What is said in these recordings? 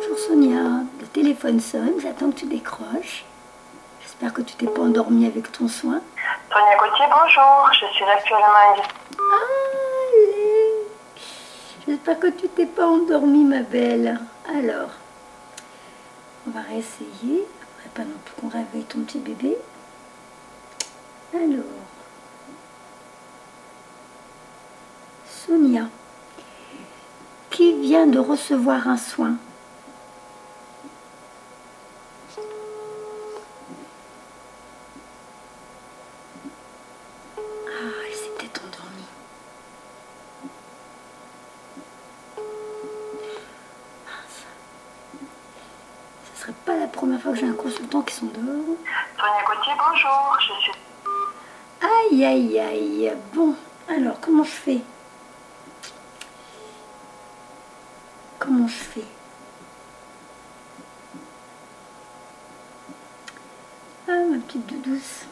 Bonjour Sonia, le téléphone sonne, j'attends que tu décroches. J'espère que tu t'es pas endormie avec ton soin. Sonia Gauthier, bonjour, je suis actuellement Allez, j'espère que tu t'es pas endormie ma belle. Alors, on va réessayer. Après pas non plus qu'on réveille ton petit bébé. Alors, Sonia, qui vient de recevoir un soin? Ah, elle s'est peut-être endormie. Mince. Ce serait pas la première fois que j'ai un consultant qui s'endort. Sonia Gauthier, bonjour, je suis... Aïe, aïe, aïe. Bon, alors, comment je fais? Comment je fais? Ah, ma petite douce.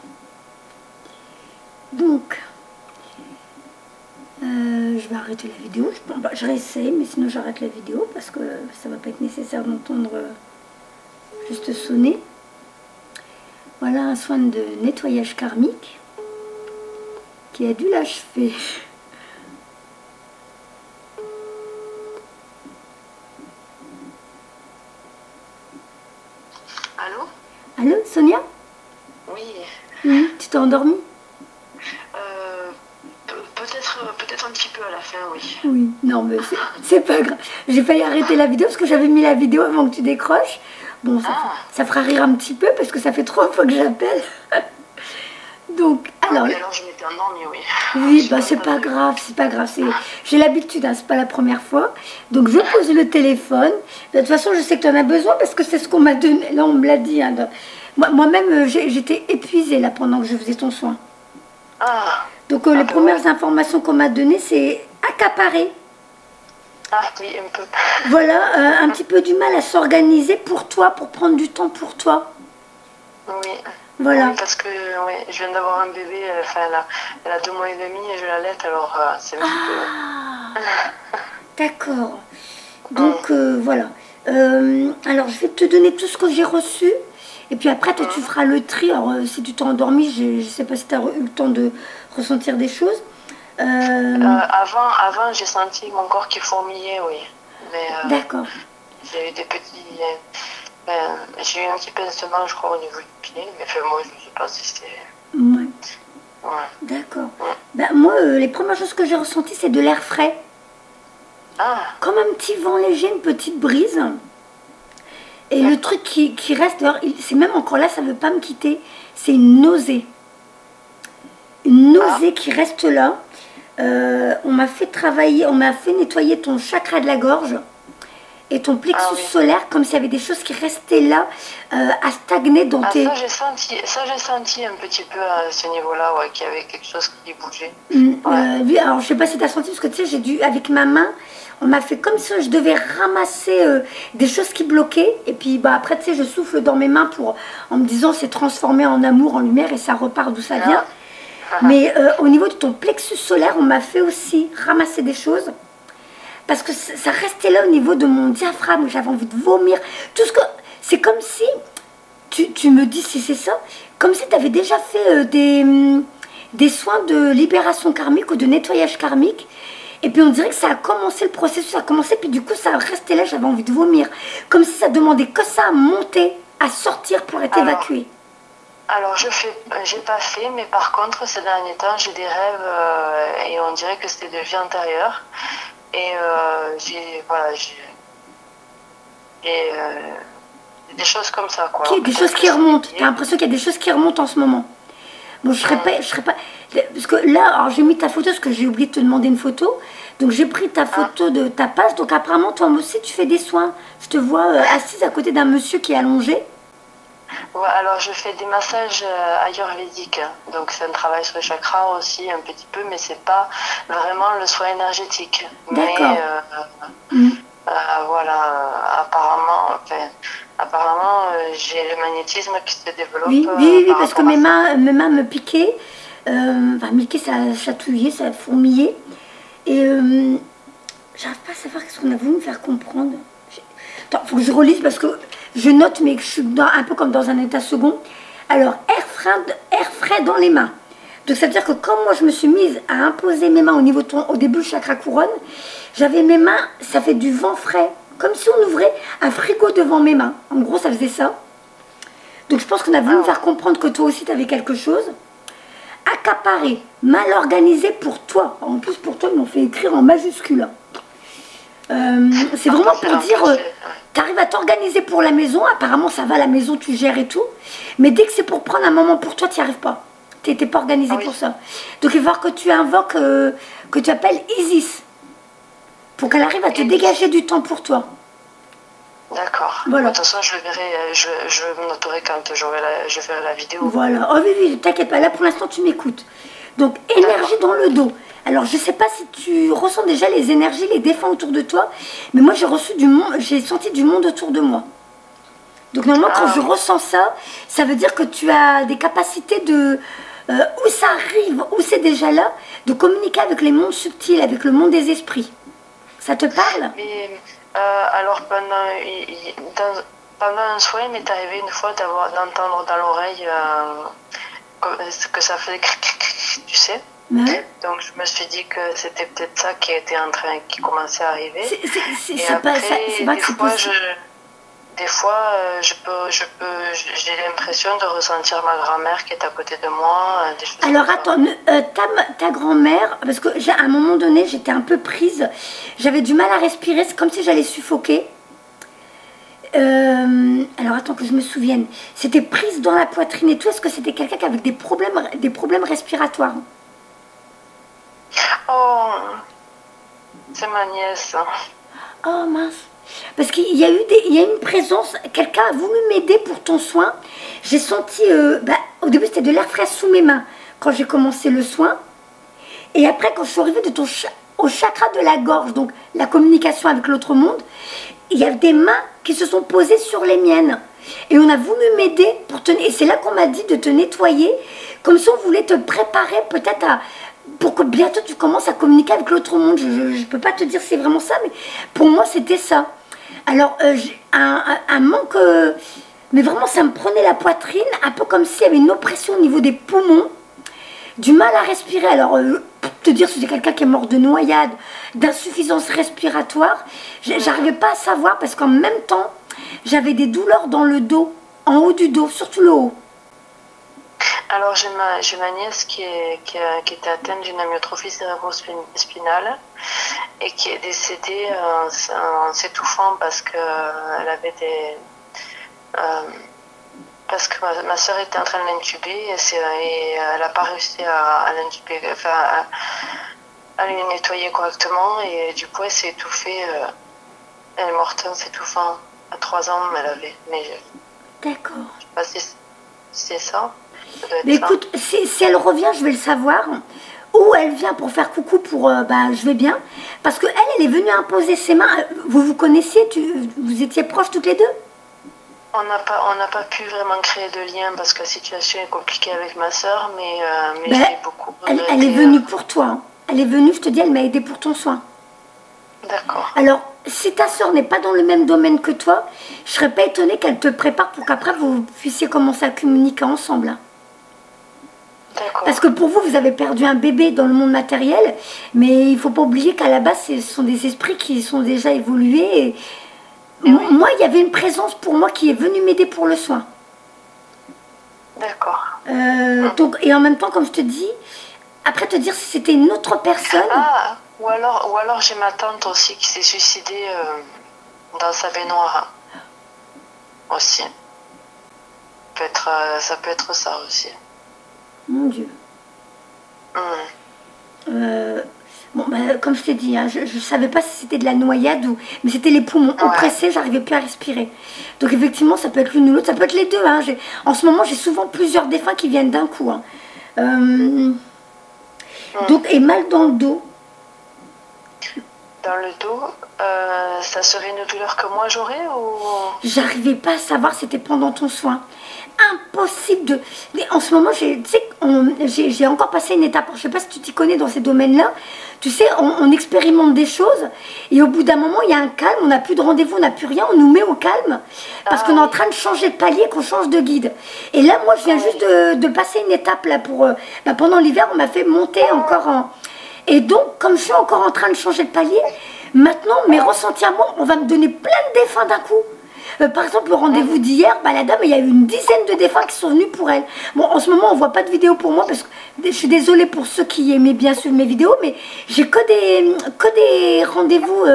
Donc, je vais arrêter la vidéo. Je réessaye, mais sinon j'arrête la vidéo parce que ça va pas être nécessaire d'entendre juste sonner. Voilà un soin de nettoyage karmique qui a dû l'achever. Allô? Allô, Sonia? Oui. Tu t'es endormie? Peut-être un petit peu à la fin, oui. Oui, non, mais c'est pas grave. J'ai failli arrêter la vidéo parce que j'avais mis la vidéo avant que tu décroches. Bon, ça fera rire un petit peu parce que ça fait 3 fois que j'appelle. Donc, alors... Oui, alors je m'étais endormie, oui. Oui, bah c'est pas grave, c'est pas grave. J'ai l'habitude, hein, c'est pas la première fois. Donc, je pose le téléphone. De toute façon, je sais que tu en as besoin parce que c'est ce qu'on m'a donné. Là, on me l'a dit. Hein, moi-même, j'étais épuisée là pendant que je faisais ton soin. Donc, les premières informations qu'on m'a données, c'est accaparé. Ah oui, un peu. Voilà, un petit peu du mal à s'organiser pour toi, pour prendre du temps pour toi. Oui. Voilà. Oui, parce que je viens d'avoir un bébé, enfin, elle a 2 mois et demi et je l'allaite, alors c'est un petit peu... D'accord. Donc, voilà. Alors, je vais te donner tout ce que j'ai reçu. Et puis après, toi, tu feras le tri. Alors, si tu t'es endormi, je ne sais pas si tu as eu le temps de ressentir des choses. Avant j'ai senti mon corps qui fourmillait, oui. Mais d'accord. j'ai eu des petits... j'ai eu un petit pincement, je crois, au niveau du pied. Mais enfin, moi, je ne sais pas si c'est... Ouais. Ouais. D'accord. Ben, moi, les premières choses que j'ai ressenties, c'est de l'air frais. Comme un petit vent léger, une petite brise. Et le truc qui reste, c'est même encore là, ça ne veut pas me quitter, c'est une nausée. Une nausée qui reste là. On m'a fait travailler, on m'a fait nettoyer ton chakra de la gorge et ton plexus solaire, comme s'il y avait des choses qui restaient là, à stagner dans tes... Ça j'ai senti un petit peu à ce niveau-là, qu'il y avait quelque chose qui bougeait. Alors je sais pas si tu as senti, parce que tu sais, j'ai dû, avec ma main, on m'a fait comme ça, je devais ramasser des choses qui bloquaient, et puis bah, après tu sais, je souffle dans mes mains en me disant c'est transformé en amour, en lumière, et ça repart d'où ça vient. Mais au niveau de ton plexus solaire, on m'a fait aussi ramasser des choses. Parce que ça restait là au niveau de mon diaphragme. J'avais envie de vomir. Tout ce que... C'est comme si... Tu me dis si c'est ça. Comme si tu avais déjà fait des soins de libération karmique ou de nettoyage karmique. Et puis on dirait que ça a commencé, le processus a commencé. Puis du coup, ça restait là. J'avais envie de vomir. Comme si ça demandait que ça à monter, à sortir pour être évacué. Alors, j'ai pas fait, mais par contre, ces derniers temps, j'ai des rêves et on dirait que c'était de vie antérieure. Et j'ai des choses comme ça, quoi. Des choses qui remontent. T'as l'impression qu'il y a des choses qui remontent en ce moment. Bon, je serais pas... Parce que là, alors j'ai mis ta photo, parce que j'ai oublié de te demander une photo. Donc j'ai pris ta photo de ta page. Donc apparemment, toi aussi, tu fais des soins. Je te vois assise à côté d'un monsieur qui est allongé. Ouais, alors je fais des massages ayurvédiques, donc c'est un travail sur les chakras aussi un petit peu, mais c'est pas vraiment le soin énergétique. D'accord. Mais voilà, apparemment j'ai le magnétisme qui se développe. Oui, parce que mes mains me piquaient, ça chatouillait, ça fourmillait, et j'arrive pas à savoir ce qu'on a voulu me faire comprendre. Attends, faut que je relise parce que je note, mais je suis un peu comme dans un état second. Alors, air frais dans les mains. Donc, ça veut dire que comme moi, je me suis mise à imposer mes mains au niveau de au début, chakra couronne, j'avais mes mains, ça fait du vent frais. Comme si on ouvrait un frigo devant mes mains. En gros, ça faisait ça. Donc, je pense qu'on a voulu me faire comprendre que toi aussi, tu avais quelque chose. Accaparé, mal organisé pour toi. En plus, pour toi, ils m'ont fait écrire en majuscule. C'est vraiment pour dire, tu arrives à t'organiser pour la maison. Apparemment, ça va, la maison, tu gères et tout. Mais dès que c'est pour prendre un moment pour toi, tu n'y arrives pas. Tu n'étais pas organisé pour ça. Donc, il va falloir que tu invoques, que tu appelles Isis. Pour qu'elle arrive à te dégager du temps pour toi. D'accord. Voilà. De toute façon, je le verrai, je me noterai quand je verrai la vidéo. Voilà. Oh oui, oui, t'inquiète pas. Là, pour l'instant, tu m'écoutes. Donc, énergie dans le dos. Alors, je ne sais pas si tu ressens déjà les énergies, les défunts autour de toi. Mais moi, j'ai senti du monde autour de moi. Donc, normalement, quand je ressens ça, ça veut dire que tu as des capacités de... où ça arrive, où c'est déjà là, de communiquer avec les mondes subtils, avec le monde des esprits. Ça te parle? Mais, alors, pendant un soin, il m'est arrivé une fois d'entendre dans l'oreille que ça faisait tu sais. Donc, je me suis dit que c'était peut-être ça qui commençait à arriver. Des fois, j'ai l'impression de ressentir ma grand-mère qui est à côté de moi. Alors attends, ta grand-mère, parce que à un moment donné, j'étais un peu prise, j'avais du mal à respirer, c'est comme si j'allais suffoquer. Alors attends que je me souvienne, c'était prise dans la poitrine et tout, est-ce que c'était quelqu'un qui avait des problèmes respiratoires? Oh, c'est ma nièce. Oh mince. Parce qu'il y a une présence, quelqu'un a voulu m'aider pour ton soin. J'ai senti, au début c'était de l'air frais sous mes mains quand j'ai commencé le soin. Et après quand je suis arrivée au chakra de la gorge, donc la communication avec l'autre monde, il y a des mains qui se sont posées sur les miennes. Et on a voulu m'aider pour te... Et c'est là qu'on m'a dit de te nettoyer, comme si on voulait te préparer peut-être pour que bientôt tu commences à communiquer avec l'autre monde. Je ne peux pas te dire si c'est vraiment ça, mais pour moi c'était ça. Alors, j'ai un manque, mais vraiment ça me prenait la poitrine, un peu comme s'il y avait une oppression au niveau des poumons, du mal à respirer. Alors, pour te dire si c'est quelqu'un qui est mort de noyade, d'insuffisance respiratoire, j'arrivais pas à savoir parce qu'en même temps, j'avais des douleurs dans le dos, en haut du dos, surtout le haut. Alors, j'ai ma nièce qui était atteinte d'une amyotrophie cérébro-spinale et qui est décédée en s'étouffant parce que parce que ma soeur était en train de l'intuber et elle n'a pas réussi à l'intuber, enfin, à lui nettoyer correctement et du coup elle s'est étouffée. Elle est morte en s'étouffant à 3 ans, elle avait. Mais d'accord. Je sais pas si c'est ça. Mais écoute, si elle revient, je vais le savoir. Ou elle vient pour faire coucou pour je vais bien. Parce qu'elle, elle est venue imposer ses mains. Vous vous connaissiez, vous étiez proches toutes les deux? On n'a pas pu vraiment créer de lien parce que la situation est compliquée avec ma soeur, mais j'ai beaucoup regretté. Elle est venue pour toi. Hein. Elle est venue, je te dis, elle m'a aidé pour ton soin. D'accord. Alors, si ta soeur n'est pas dans le même domaine que toi, je ne serais pas étonnée qu'elle te prépare pour qu'après vous puissiez commencer à communiquer ensemble. Hein. Parce que pour vous, vous avez perdu un bébé dans le monde matériel, mais il ne faut pas oublier qu'à la base, ce sont des esprits qui sont déjà évolués. Moi, il y avait une présence pour moi qui est venue m'aider pour le soin. D'accord. Donc, et en même temps, comme je te dis, après te dire si c'était une autre personne... Ou alors j'ai ma tante aussi qui s'est suicidée dans sa baignoire. Aussi. Ça peut être ça aussi. Mon Dieu. Comme je t'ai dit, hein, je ne savais pas si c'était de la noyade ou... Mais c'était les poumons oppressés, j'arrivais plus à respirer. Donc effectivement, ça peut être l'une ou l'autre, ça peut être les deux. Hein. En ce moment, j'ai souvent plusieurs défunts qui viennent d'un coup. Hein. Donc, et mal dans le dos. dans le dos, ça serait une douleur que moi j'aurais ou... J'arrivais pas à savoir si c'était pendant ton soin. Impossible de... Mais en ce moment, tu sais, j'ai encore passé une étape. Je sais pas si tu t'y connais dans ces domaines-là. Tu sais, on expérimente des choses et au bout d'un moment, il y a un calme. On n'a plus de rendez-vous, on n'a plus rien. On nous met au calme parce qu'on est en train de changer de palier, qu'on change de guide. Et là, moi, je viens juste de passer une étape là pour... pendant l'hiver, on m'a fait monter encore en... Et donc, comme je suis encore en train de changer de palier, maintenant, mes ressentis à moi, on va me donner plein de défunts d'un coup. Par exemple, le rendez-vous d'hier, la dame, il y a eu une dizaine de défunts qui sont venus pour elle. Bon, en ce moment, on ne voit pas de vidéo pour moi, parce que je suis désolée pour ceux qui aimaient bien suivre mes vidéos, mais j'ai que des rendez-vous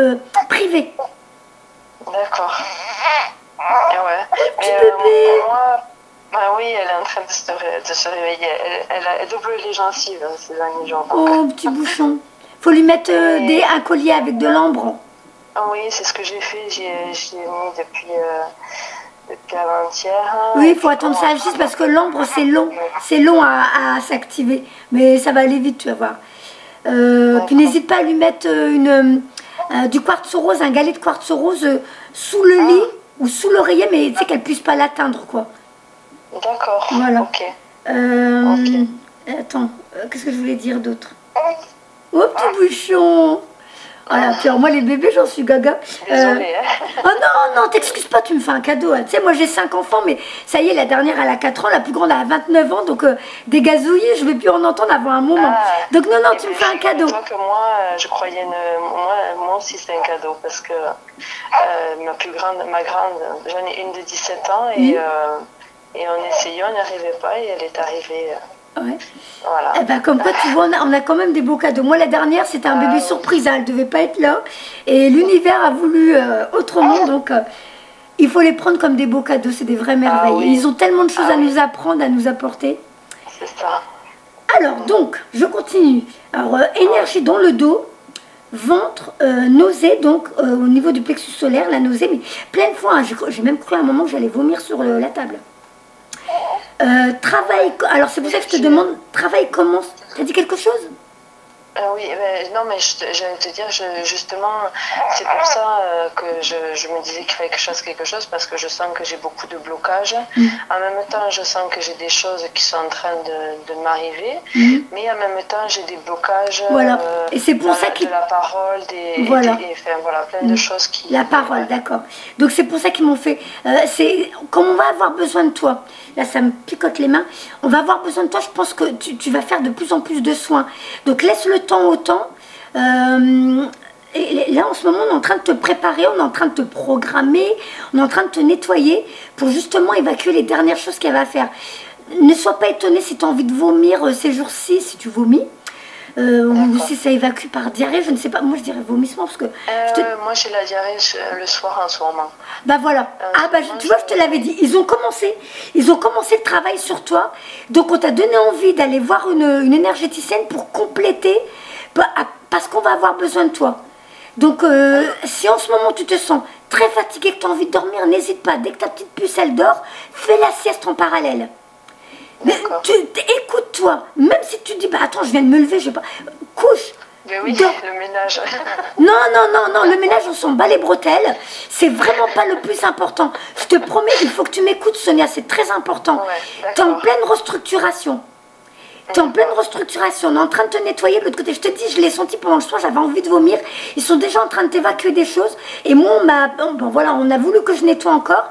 privés. D'accord. Ouais. Petit bébé. Moi, oui, elle est en train de se réveiller. Elle double les gencives ces derniers jours. Oh, petit bouchon. Faut lui mettre un collier avec de l'ambre. Oui, c'est ce que j'ai fait. J'ai mis depuis avant-hier. Oui, il faut attendre que ça agisse parce que l'ambre, c'est long. C'est long à s'activer. Mais ça va aller vite, tu vas voir. Puis n'hésite pas à lui mettre du quartz rose, un galet de quartz rose sous le lit ou sous l'oreiller, mais tu sais qu'elle puisse pas l'atteindre, quoi. D'accord. Voilà. Ok. Attends, qu'est-ce que je voulais dire d'autre? Oh, petit bouchon! Voilà, puis alors moi les bébés j'en suis gaga. Désolée. Oh non, t'excuses pas, tu me fais un cadeau. Tu sais, moi j'ai 5 enfants, mais ça y est, la dernière elle a 4 ans, la plus grande elle a 29 ans, donc des gazouillis, je vais plus en entendre avant un moment. Donc non, tu me fais un cadeau. Toi que moi, je croyais, moi aussi c'est un cadeau, parce que ma grande, j'en ai une de 17 ans, et en essayant, on n'y arrivait pas, et elle est arrivée... Ouais. Voilà. Eh ben, comme quoi, tu vois, on a quand même des beaux cadeaux. Moi, la dernière, c'était un bébé surprise, elle ne devait pas être là. Et l'univers a voulu autrement, donc il faut les prendre comme des beaux cadeaux, c'est des vraies merveilles. Oui. Ils ont tellement de choses à nous apprendre, à nous apporter. C'est ça. Alors, donc, je continue. Alors, énergie dans le dos, ventre, nausée, donc au niveau du plexus solaire, la nausée, mais plein de fois, hein, j'ai même cru à un moment que j'allais vomir sur la table. Travail, alors c'est pour ça que je te demande, travail commence. T'as dit quelque chose? Oui, non, mais j'allais te dire, justement, c'est pour ça que je me disais qu'il fallait que je fasse quelque chose, parce que je sens que j'ai beaucoup de blocages. En même temps, je sens que j'ai des choses qui sont en train de m'arriver, mais en même temps, j'ai des blocages. Voilà. Et c'est pour ça de la parole, voilà. Voilà, plein de choses qui... La parole, d'accord. Donc c'est pour ça qu'ils m'ont fait... comme on va avoir besoin de toi, là ça me picote les mains, on va avoir besoin de toi, je pense que tu vas faire de plus en plus de soins. Donc laisse le temps au temps. Et là en ce moment on est en train de te préparer, on est en train de te programmer, on est en train de te nettoyer pour justement évacuer les dernières choses qu'elle va faire. Ne sois pas étonné si tu as envie de vomir ces jours-ci, si tu vomis. Ou si ça évacue par diarrhée, je ne sais pas. Moi je dirais vomissement parce que... Moi j'ai la diarrhée le soir en ce moment. Bah voilà. Tu vois, je te l'avais dit. Ils ont commencé le travail sur toi. Donc on t'a donné envie d'aller voir une énergéticienne pour compléter, parce qu'on va avoir besoin de toi. Donc si en ce moment tu te sens très fatigué, que tu as envie de dormir, n'hésite pas. Dès que ta petite puce elle dort, fais la sieste en parallèle. Écoute-toi, même si tu dis, bah attends, je viens de me lever, je sais pas, couche. Mais oui, le ménage. Non, le ménage, on s'en bat les bretelles, c'est vraiment pas le plus important. Je te promets, il faut que tu m'écoutes, Sonia, c'est très important. Ouais, tu es en pleine restructuration. Tu es en pleine restructuration, on est en train de te nettoyer de l'autre côté. Je te dis, je l'ai senti pendant le soir, j'avais envie de vomir. Ils sont déjà en train de t'évacuer des choses. Et moi, on a voulu que je nettoie encore.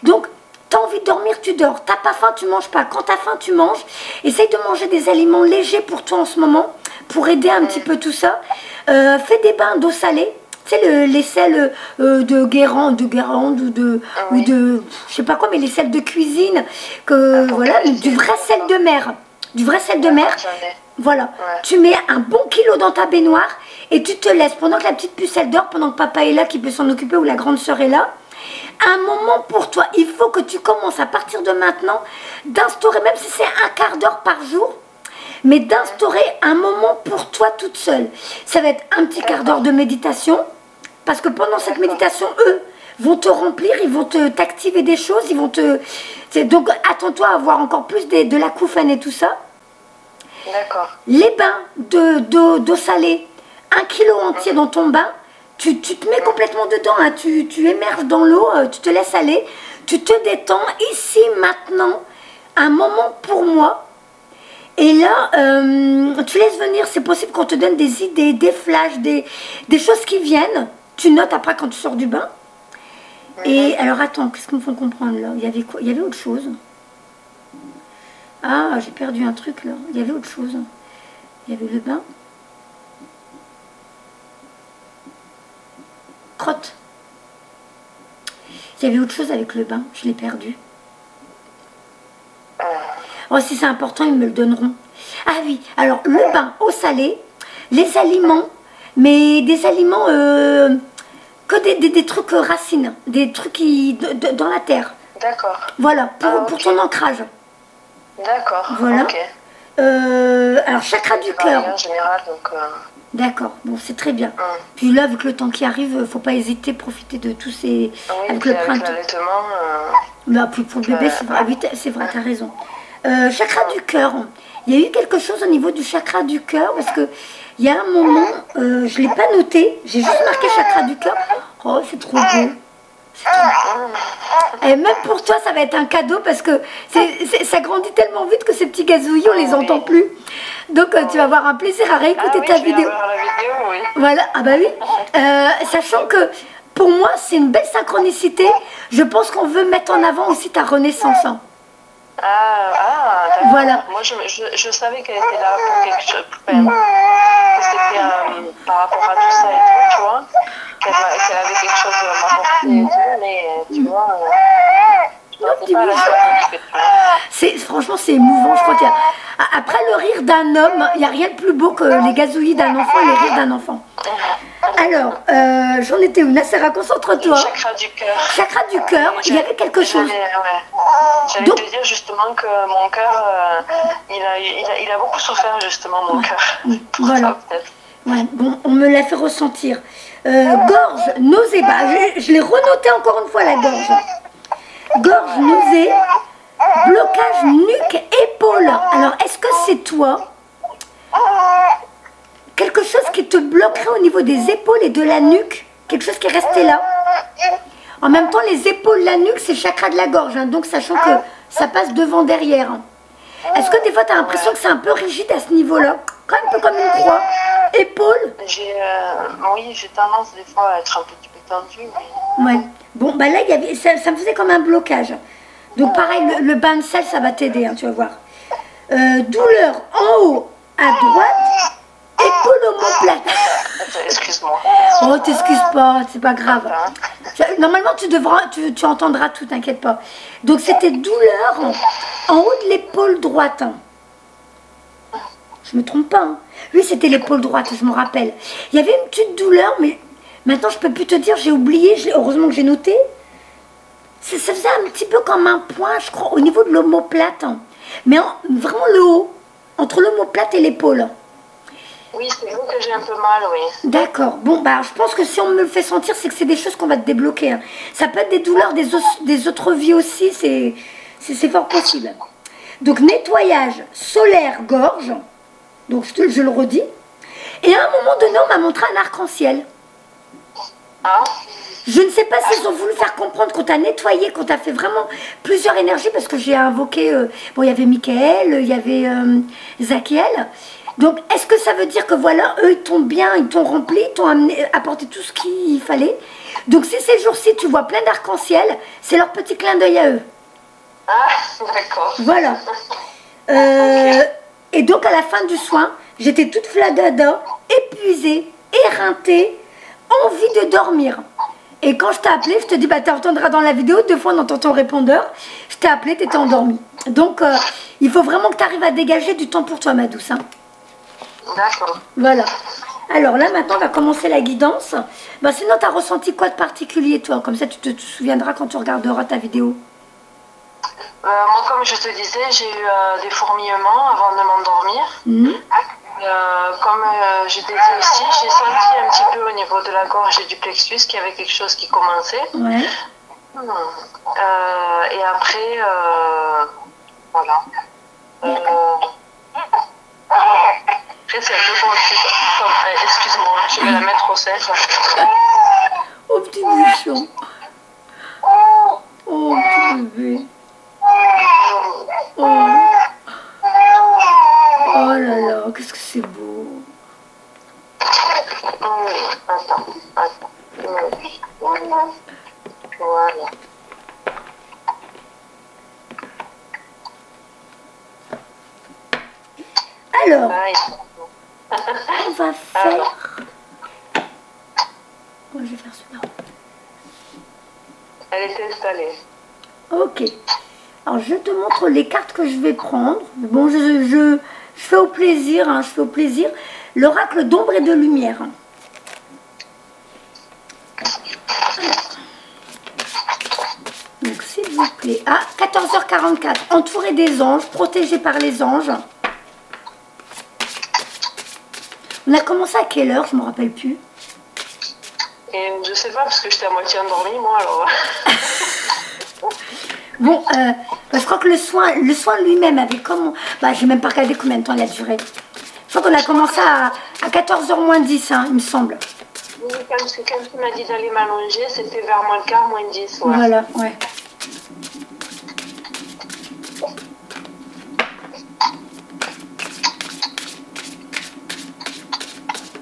Donc, t'as envie de dormir, tu dors. T'as pas faim, tu manges pas. Quand t'as faim, tu manges. Essaye de manger des aliments légers pour toi en ce moment, pour aider un petit peu tout ça. Fais des bains d'eau salée. Tu sais, les sels de Guérande ou de je sais pas quoi, mais les sels de cuisine, voilà, du vrai sel de mer. Du vrai sel de mer. Voilà. Ouais. Tu mets un bon kilo dans ta baignoire et tu te laisses pendant que la petite puce elle dort, pendant que papa est là qui peut s'en occuper ou la grande sœur est là. Un moment pour toi, il faut que tu commences à partir de maintenant d'instaurer, même si c'est un quart d'heure par jour, mais d'instaurer un moment pour toi toute seule. Ça va être un petit quart d'heure de méditation, parce que pendant cette méditation, eux vont te remplir, ils vont t'activer des choses, ils vont te... Donc attends-toi à avoir encore plus de l'acouphène et tout ça. D'accord. Les bains d'eau salée, 1 kilo entier dans ton bain, tu te mets complètement dedans, hein, tu émerges dans l'eau, tu te laisses aller, tu te détends, ici, maintenant, un moment pour moi. Et là, tu laisses venir, c'est possible qu'on te donne des idées, des flashs, des choses qui viennent. Tu notes après quand tu sors du bain. Et alors attends, qu'est-ce qu'ils me font comprendre là? Il y avait quoi? Il y avait autre chose. Ah, j'ai perdu un truc là. Il y avait autre chose. Il y avait le bain. Crotte. Il y avait autre chose avec le bain, je l'ai perdu. Oh, si c'est important, ils me le donneront. Ah oui, alors le bain eau salée, les aliments, mais des aliments que des trucs racines, des trucs qui, dans la terre. D'accord. Voilà, pour ton ancrage. D'accord, voilà. ok. Alors, chakra du cœur. En général, donc... D'accord, bon, c'est très bien. Puis là, avec le temps qui arrive, faut pas hésiter, profiter de tous ces... Oui, avec le printemps. l'allaitement... Bah, pour le bébé, c'est vrai, oui, c'est vrai, t'as raison. Chakra du cœur. Il y a eu quelque chose au niveau du chakra du cœur, parce que il y a un moment, je ne l'ai pas noté, j'ai juste marqué chakra du cœur. Oh, c'est trop beau. Et même pour toi, ça va être un cadeau parce que ça grandit tellement vite que ces petits gazouillis, on les entend plus. Donc, tu vas avoir un plaisir à réécouter ta vidéo. La vidéo, oui. Voilà, ah bah oui. Sachant que pour moi, c'est une belle synchronicité. Je pense qu'on veut mettre en avant aussi ta renaissance. Hein. D'accord. Voilà. Moi, je savais qu'elle était là pour quelque chose. Que c'était par rapport à tout ça et tout, tu vois. Qu'elle avait quelque chose à m'apporter et tout, mais tu vois. Franchement, c'est émouvant. Je crois qu'il y a... Après le rire d'un homme, il n'y a rien de plus beau que les gazouillis d'un enfant et les rires d'un enfant. Alors, j'en étais où? Nassera, concentre-toi. Chakra du cœur. Chakra du cœur, il y avait quelque chose. J'allais te dire justement que mon cœur, il a beaucoup souffert justement, mon cœur. Voilà. Ouais, bon, on me l'a fait ressentir. Gorge, nausée, bah, je l'ai renoté encore une fois la gorge. Gorge, nausée, blocage, nuque, épaule. Alors, est-ce que c'est toi? Quelque chose qui te bloquerait au niveau des épaules et de la nuque? Quelque chose qui est resté là? En même temps, les épaules, la nuque, c'est le chakra de la gorge. Hein, donc, sachant que ça passe devant, derrière. Est-ce que des fois, tu as l'impression que c'est un peu rigide à ce niveau-là? Quand même un peu comme une croix. Épaule? Oui, j'ai tendance des fois à être un petit peu tendue. Mais... Ouais. Bon, bah là, ça me faisait comme un blocage. Donc, pareil, le bain de sel, ça va t'aider, hein, tu vas voir. Douleur en haut, à droite, épaule omoplate. Excuse-moi. Oh, t'excuses pas, c'est pas grave. Normalement, tu entendras tout, t'inquiète pas. Donc, c'était douleur en haut de l'épaule droite. Je me trompe pas. Hein. Oui, c'était l'épaule droite, je me rappelle. Il y avait une petite douleur, mais maintenant, je peux plus te dire, j'ai oublié. Heureusement que j'ai noté. Ça faisait un petit peu comme un point, je crois, au niveau de l'omoplate. Mais vraiment le haut, entre l'omoplate et l'épaule. Oui, c'est vous que j'ai un peu mal, oui. D'accord. Bon, bah, je pense que si on me le fait sentir, c'est que c'est des choses qu'on va te débloquer. Hein. Ça peut être des douleurs des autres vies aussi, c'est fort possible. Donc, nettoyage solaire gorge. Donc, je le redis. Et à un moment donné, on m'a montré un arc-en-ciel. Ah. Je ne sais pas s'ils ont voulu faire comprendre qu'on t'a nettoyé, qu'on t'a fait vraiment plusieurs énergies, parce que j'ai invoqué... bon, il y avait Michael, il y avait Zachiel. Donc, est-ce que ça veut dire que voilà, eux, ils t'ont bien, ils t'ont rempli, ils t'ont apporté tout ce qu'il fallait? Donc, si ces jours-ci, tu vois plein d'arc-en-ciel, c'est leur petit clin d'œil à eux. Ah, d'accord. Voilà. Et donc, à la fin du soin, j'étais toute flagada, épuisée, éreintée, envie de dormir. Et quand je t'ai appelé, je te dis, bah, tu entendras dans la vidéo, 2 fois on entend ton répondeur. Je t'ai appelé, tu étais endormie. Donc, il faut vraiment que tu arrives à dégager du temps pour toi, ma douce. Hein. D'accord. Voilà. Alors là, maintenant, on va commencer la guidance. Bah, sinon, tu as ressenti quoi de particulier, toi? Comme ça, tu te souviendras quand tu regarderas ta vidéo. Moi, comme je te disais, j'ai eu des fourmillements avant de m'endormir. Comme je t'ai dit aussi, j'ai senti un petit peu au niveau de la gorge et du plexus qu'il y avait quelque chose qui commençait. Ouais. Et après, voilà. Après, c'est un peu bon. Excuse-moi, je vais la mettre au sel. Oh, petit bouchon. Oh, petit bébé. Oh. Oh là là, qu'est-ce que c'est beau. Attends. Voilà. Alors, Pareil. on va faire... Moi, je vais faire cela. Elle est installée. Ok. Alors, je te montre les cartes que je vais prendre. Bon, je fais au plaisir, hein, je fais au plaisir. L'oracle d'ombre et de lumière. Donc, s'il vous plaît. Ah, 14h44. Entouré des anges, protégé par les anges. On a commencé à quelle heure? Je ne me rappelle plus. Et je sais pas, parce que j'étais à moitié endormie, moi, alors. Bon, je crois que le soin lui-même avait comment... Bah, j'ai même pas regardé combien de temps il a duré. Je crois qu'on a commencé à 14h moins 10, hein, il me semble. Oui, parce que quand tu m'as dit d'aller m'allonger, c'était vers moins le quart, moins 10. Ouais. Voilà, ouais.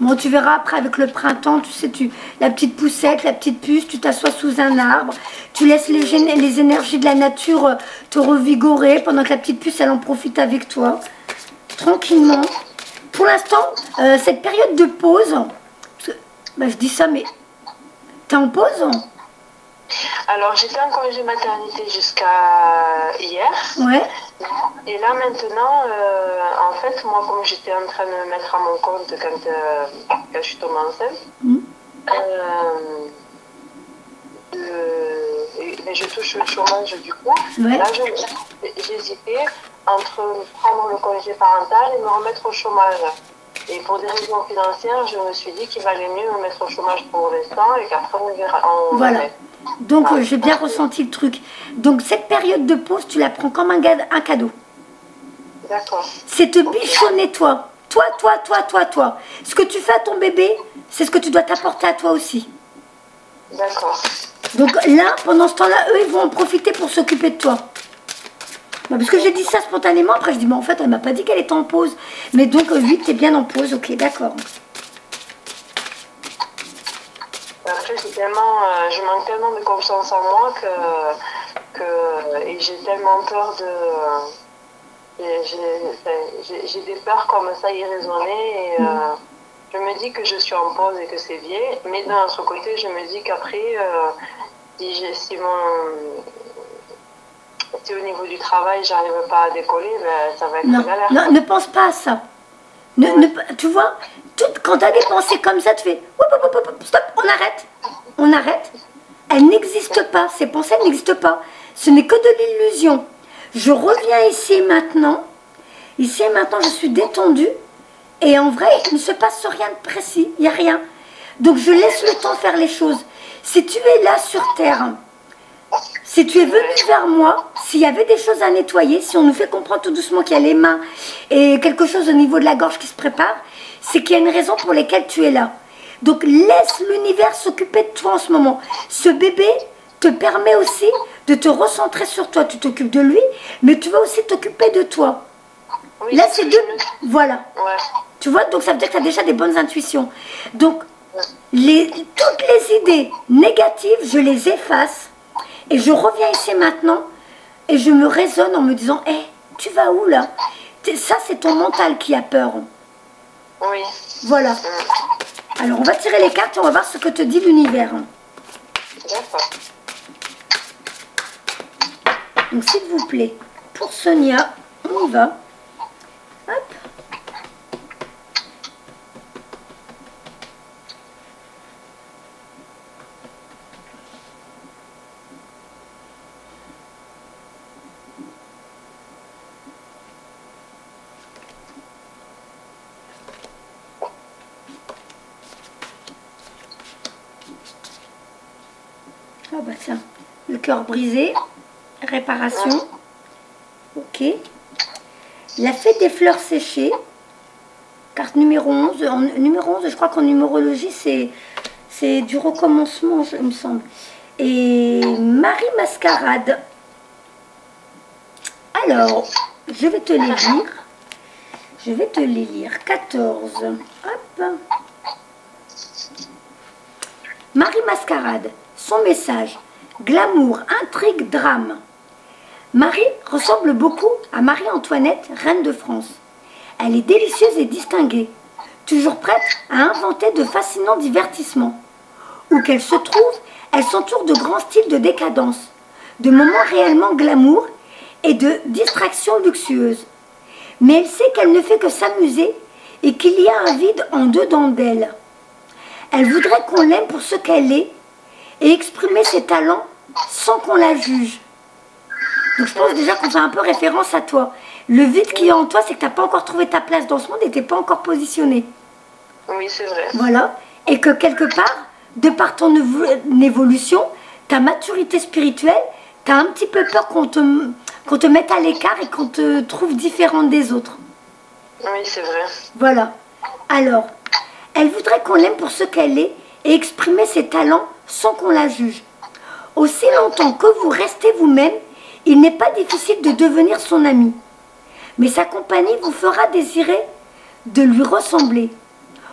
Bon, tu verras après avec le printemps, tu sais, la petite poussette, la petite puce, tu t'assois sous un arbre, tu laisses les énergies de la nature te revigorer pendant que la petite puce, elle en profite avec toi, tranquillement. Pour l'instant, cette période de pause, parce que, bah, je dis ça, mais t'es en pause? Alors, j'étais en congé maternité jusqu'à hier. Ouais. Et là, maintenant, en fait, moi, comme j'étais en train de me mettre à mon compte quand je suis tombée enceinte, mais je touche le chômage du coup. Ouais. Là, j'hésitais entre prendre le congé parental et me remettre au chômage. Et pour des raisons financières, je me suis dit qu'il valait mieux me mettre au chômage pour l'instant et qu'après on verra. Voilà. Donc j'ai bien ressenti le truc. Donc cette période de pause, tu la prends comme un cadeau. D'accord. C'est te bichonner toi. Toi. Ce que tu fais à ton bébé, c'est ce que tu dois t'apporter à toi aussi. D'accord. Donc là, pendant ce temps-là, eux, ils vont en profiter pour s'occuper de toi. Bah, parce que j'ai dit ça spontanément, après je dis, mais en fait, elle m'a pas dit qu'elle était en pause. Mais donc, oui, tu es bien en pause, ok, d'accord. Après, je manque tellement de confiance en moi et j'ai tellement peur j'ai des peurs comme ça irraisonnées et je me dis que je suis en pause et que c'est bien, mais d'un autre côté, je me dis qu'après, si au niveau du travail, j'arrive pas à décoller, ben, ça va être galère. Non, ne pense pas à ça. Tu vois, quand tu as des pensées comme ça, tu fais stop, on arrête. Elles n'existent pas, ces pensées n'existent pas. Ce n'est que de l'illusion. Je reviens ici et maintenant. Ici et maintenant, je suis détendue. Et en vrai, il ne se passe rien de précis. Il n'y a rien. Donc, je laisse le temps faire les choses. Si tu es là sur Terre, si tu es venu vers moi, s'il y avait des choses à nettoyer, si on nous fait comprendre tout doucement qu'il y a les mains et quelque chose au niveau de la gorge qui se prépare, c'est qu'il y a une raison pour laquelle tu es là. Donc, laisse l'univers s'occuper de toi en ce moment. Ce bébé te permet aussi de te recentrer sur toi. Tu t'occupes de lui, mais tu vas aussi t'occuper de toi. Oui, là, c'est deux. Voilà. Ouais. Tu vois, donc ça veut dire que tu as déjà des bonnes intuitions. Donc, toutes les idées négatives, je les efface. Et je reviens ici maintenant. Et je me raisonne en me disant, hé, tu vas où là? Ça, c'est ton mental qui a peur. Oui. Voilà. Alors, on va tirer les cartes et on va voir ce que te dit l'univers. D'accord. Donc, s'il vous plaît, pour Sonia, on y va. Hop. Ah bah tiens, le cœur brisé, réparation. Ok. La fête des fleurs séchées, carte numéro 11. Numéro 11, je crois qu'en numérologie, c'est C'est du recommencement, il me semble. Et Marie Mascarade. Alors, je vais te les lire. Je vais te les lire. 14. Hop. Marie Mascarade. Son message. Glamour, intrigue, drame. Marie ressemble beaucoup à Marie-Antoinette, reine de France. Elle est délicieuse et distinguée, toujours prête à inventer de fascinants divertissements. Où qu'elle se trouve, elle s'entoure de grands styles de décadence, de moments réellement glamour et de distractions luxueuses. Mais elle sait qu'elle ne fait que s'amuser et qu'il y a un vide en dedans d'elle. Elle voudrait qu'on l'aime pour ce qu'elle est et exprimer ses talents sans qu'on la juge. Donc je pense déjà qu'on fait un peu référence à toi. Le vide qu'il y a en toi, c'est que tu n'as pas encore trouvé ta place dans ce monde et tu n'es pas encore positionné. Oui, c'est vrai. Voilà. Et que quelque part, de par ton évolution, ta maturité spirituelle, tu as un petit peu peur qu'on te mette à l'écart et qu'on te trouve différente des autres. Oui, c'est vrai. Voilà. Alors, elle voudrait qu'on l'aime pour ce qu'elle est et exprimer ses talents sans qu'on la juge. Aussi longtemps que vous restez vous-même, il n'est pas difficile de devenir son ami. Mais sa compagnie vous fera désirer de lui ressembler.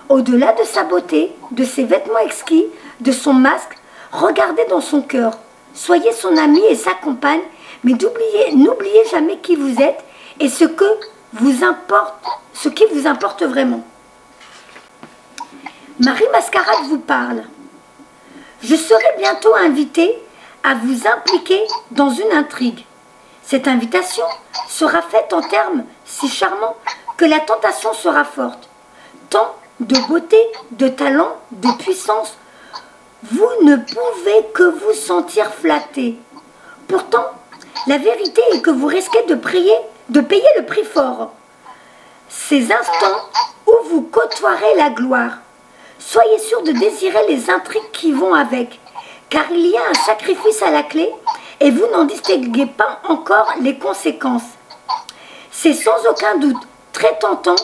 Au-delà de sa beauté, de ses vêtements exquis, de son masque, regardez dans son cœur. Soyez son ami et sa compagne, mais n'oubliez jamais qui vous êtes et ce qui vous importe vraiment. Marie Mascarade vous parle. Je serai bientôt invitée à vous impliquer dans une intrigue. Cette invitation sera faite en termes si charmants que la tentation sera forte. Tant de beauté, de talent, de puissance, vous ne pouvez que vous sentir flatté. Pourtant, la vérité est que vous risquez de payer le prix fort. Ces instants où vous côtoierez la gloire. Soyez sûr de désirer les intrigues qui vont avec, car il y a un sacrifice à la clé et vous n'en distinguez pas encore les conséquences. C'est sans aucun doute très tentant,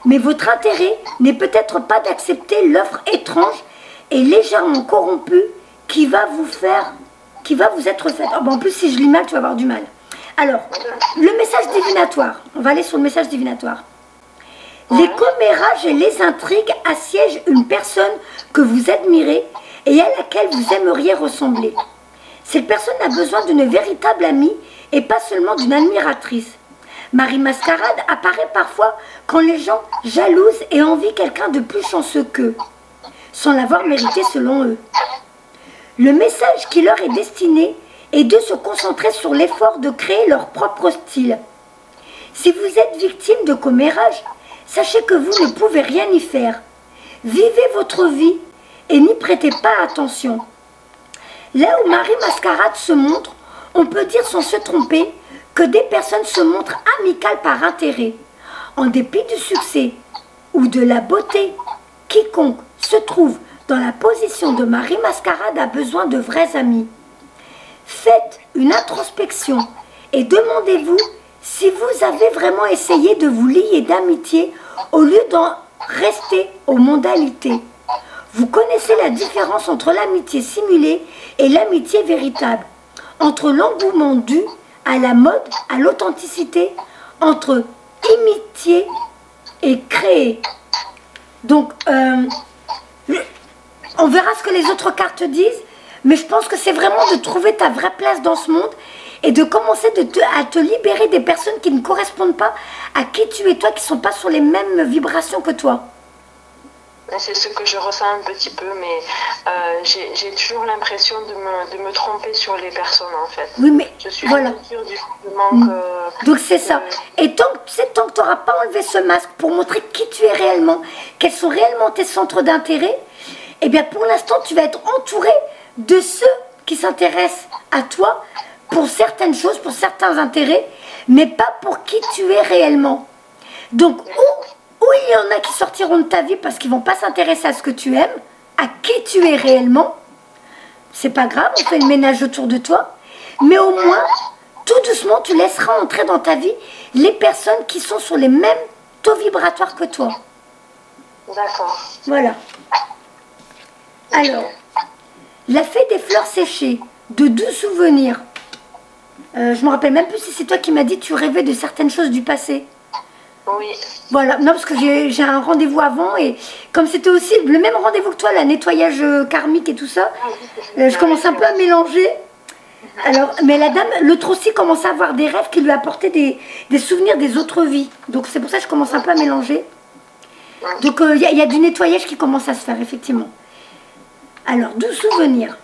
mais votre intérêt n'est peut-être pas d'accepter l'offre étrange et légèrement corrompue qui va vous être faite. Oh, en plus, si je lis mal, tu vas avoir du mal. Alors, le message divinatoire. On va aller sur le message divinatoire. Les commérages et les intrigues assiègent une personne que vous admirez et à laquelle vous aimeriez ressembler. Cette personne a besoin d'une véritable amie et pas seulement d'une admiratrice. Marie Mascarade apparaît parfois quand les gens jalousent et envient quelqu'un de plus chanceux qu'eux, sans l'avoir mérité selon eux. Le message qui leur est destiné est de se concentrer sur l'effort de créer leur propre style. Si vous êtes victime de commérages, sachez que vous ne pouvez rien y faire. Vivez votre vie et n'y prêtez pas attention. Là où Marie Mascarade se montre, on peut dire sans se tromper que des personnes se montrent amicales par intérêt. En dépit du succès ou de la beauté, quiconque se trouve dans la position de Marie Mascarade a besoin de vrais amis. Faites une introspection et demandez-vous si vous avez vraiment essayé de vous lier d'amitié au lieu d'en rester aux mondanités. Vous connaissez la différence entre l'amitié simulée et l'amitié véritable, entre l'engouement dû à la mode, à l'authenticité, entre imiter et créer. Donc, on verra ce que les autres cartes disent, mais je pense que c'est vraiment de trouver ta vraie place dans ce monde et de commencer à te libérer des personnes qui ne correspondent pas à qui tu es toi, qui ne sont pas sur les mêmes vibrations que toi. C'est ce que je ressens un petit peu, mais j'ai toujours l'impression de me tromper sur les personnes, en fait. Oui, mais je suis voilà. sûre du manque. Donc c'est ça. Et tant que tu n'auras pas enlevé ce masque pour montrer qui tu es réellement, quels sont réellement tes centres d'intérêt, eh bien pour l'instant, tu vas être entouré de ceux qui s'intéressent à toi pour certaines choses, pour certains intérêts, mais pas pour qui tu es réellement. Donc, où il y en a qui sortiront de ta vie parce qu'ils ne vont pas s'intéresser à ce que tu aimes, à qui tu es réellement, c'est pas grave, on fait le ménage autour de toi, mais au moins, tout doucement, tu laisseras entrer dans ta vie les personnes qui sont sur les mêmes taux vibratoires que toi. D'accord. Voilà. Alors, la fée des fleurs séchées, de doux souvenirs. Je me rappelle même plus si c'est toi qui m'as dit que tu rêvais de certaines choses du passé. Oui. Voilà, non parce que j'ai un rendez-vous avant et comme c'était aussi le même rendez-vous que toi, le nettoyage karmique et tout ça, je commence un peu à mélanger. Alors, mais la dame, l'autre aussi commence à avoir des rêves qui lui apportaient des souvenirs des autres vies. Donc c'est pour ça que je commence un peu à mélanger. Donc il y a du nettoyage qui commence à se faire, effectivement. Alors, doux souvenirs.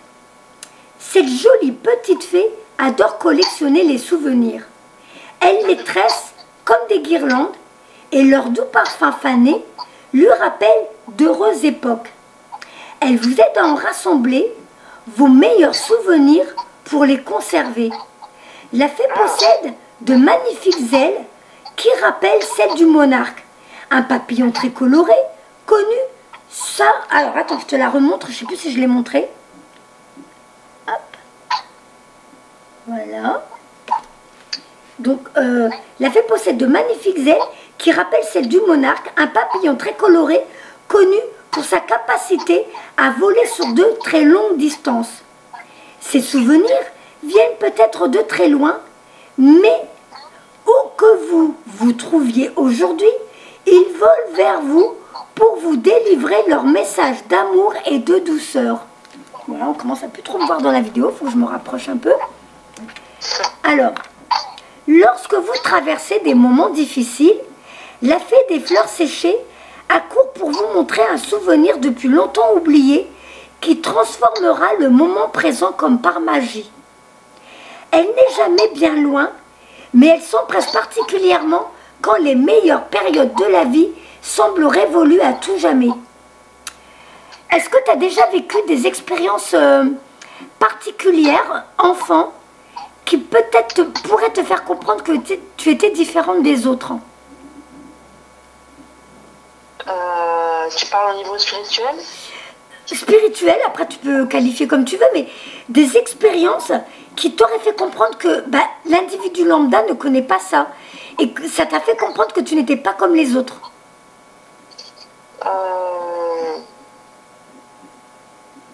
Cette jolie petite fée adore collectionner les souvenirs. Elle les tresse comme des guirlandes et leur doux parfum fané lui rappelle d'heureuses époques. Elle vous aide à en rassembler vos meilleurs souvenirs pour les conserver. La fée possède de magnifiques ailes qui rappellent celles du monarque. Un papillon très coloré, connu, ça... Alors attends, je te la remontre, je ne sais plus si je l'ai montré. Hop. Voilà. Donc, la fée possède de magnifiques ailes qui rappellent celles du monarque, un papillon très coloré, connu pour sa capacité à voler sur de très longues distances. Ces souvenirs viennent peut-être de très loin, mais où que vous vous trouviez aujourd'hui, ils volent vers vous pour vous délivrer leur message d'amour et de douceur. Voilà, on commence à plus trop me voir dans la vidéo, il faut que je me rapproche un peu. Alors, lorsque vous traversez des moments difficiles, la fée des fleurs séchées accourt pour vous montrer un souvenir depuis longtemps oublié qui transformera le moment présent comme par magie. Elle n'est jamais bien loin, mais elle s'empresse particulièrement quand les meilleures périodes de la vie semblent révolues à tout jamais. Est-ce que tu as déjà vécu des expériences particulières, enfant, qui peut-être pourraient te faire comprendre que tu étais différente des autres? Tu parles au niveau spirituel? Spirituel, après tu peux qualifier comme tu veux, mais des expériences qui t'auraient fait comprendre que l'individu lambda ne connaît pas ça et que ça t'a fait comprendre que tu n'étais pas comme les autres.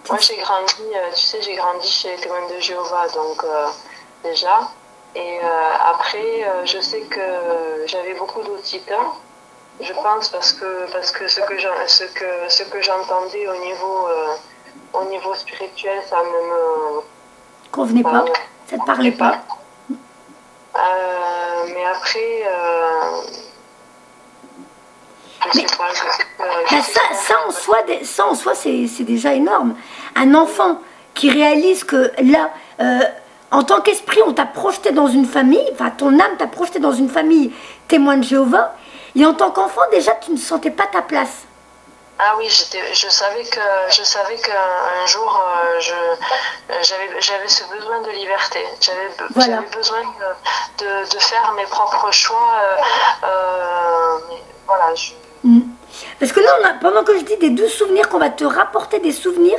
Moi j'ai grandi, tu sais, j'ai grandi chez les témoins de Jéhovah, donc déjà, et après je sais que j'avais beaucoup d'autisme. Je pense parce que ce que j'entendais au niveau spirituel, ça ne me convenait pas, ça ne te parlait pas. Mais après, ça en soi c'est déjà énorme. Un enfant qui réalise que là, en tant qu'esprit, on t'a projeté dans une famille, enfin ton âme t'a projeté dans une famille témoin de Jéhovah. Et en tant qu'enfant, déjà, tu ne sentais pas ta place. Ah oui, je savais qu'un jour, j'avais ce besoin de liberté. J'avais besoin de faire mes propres choix. Voilà. Parce que là, pendant que je dis des doux souvenirs, qu'on va te rapporter des souvenirs,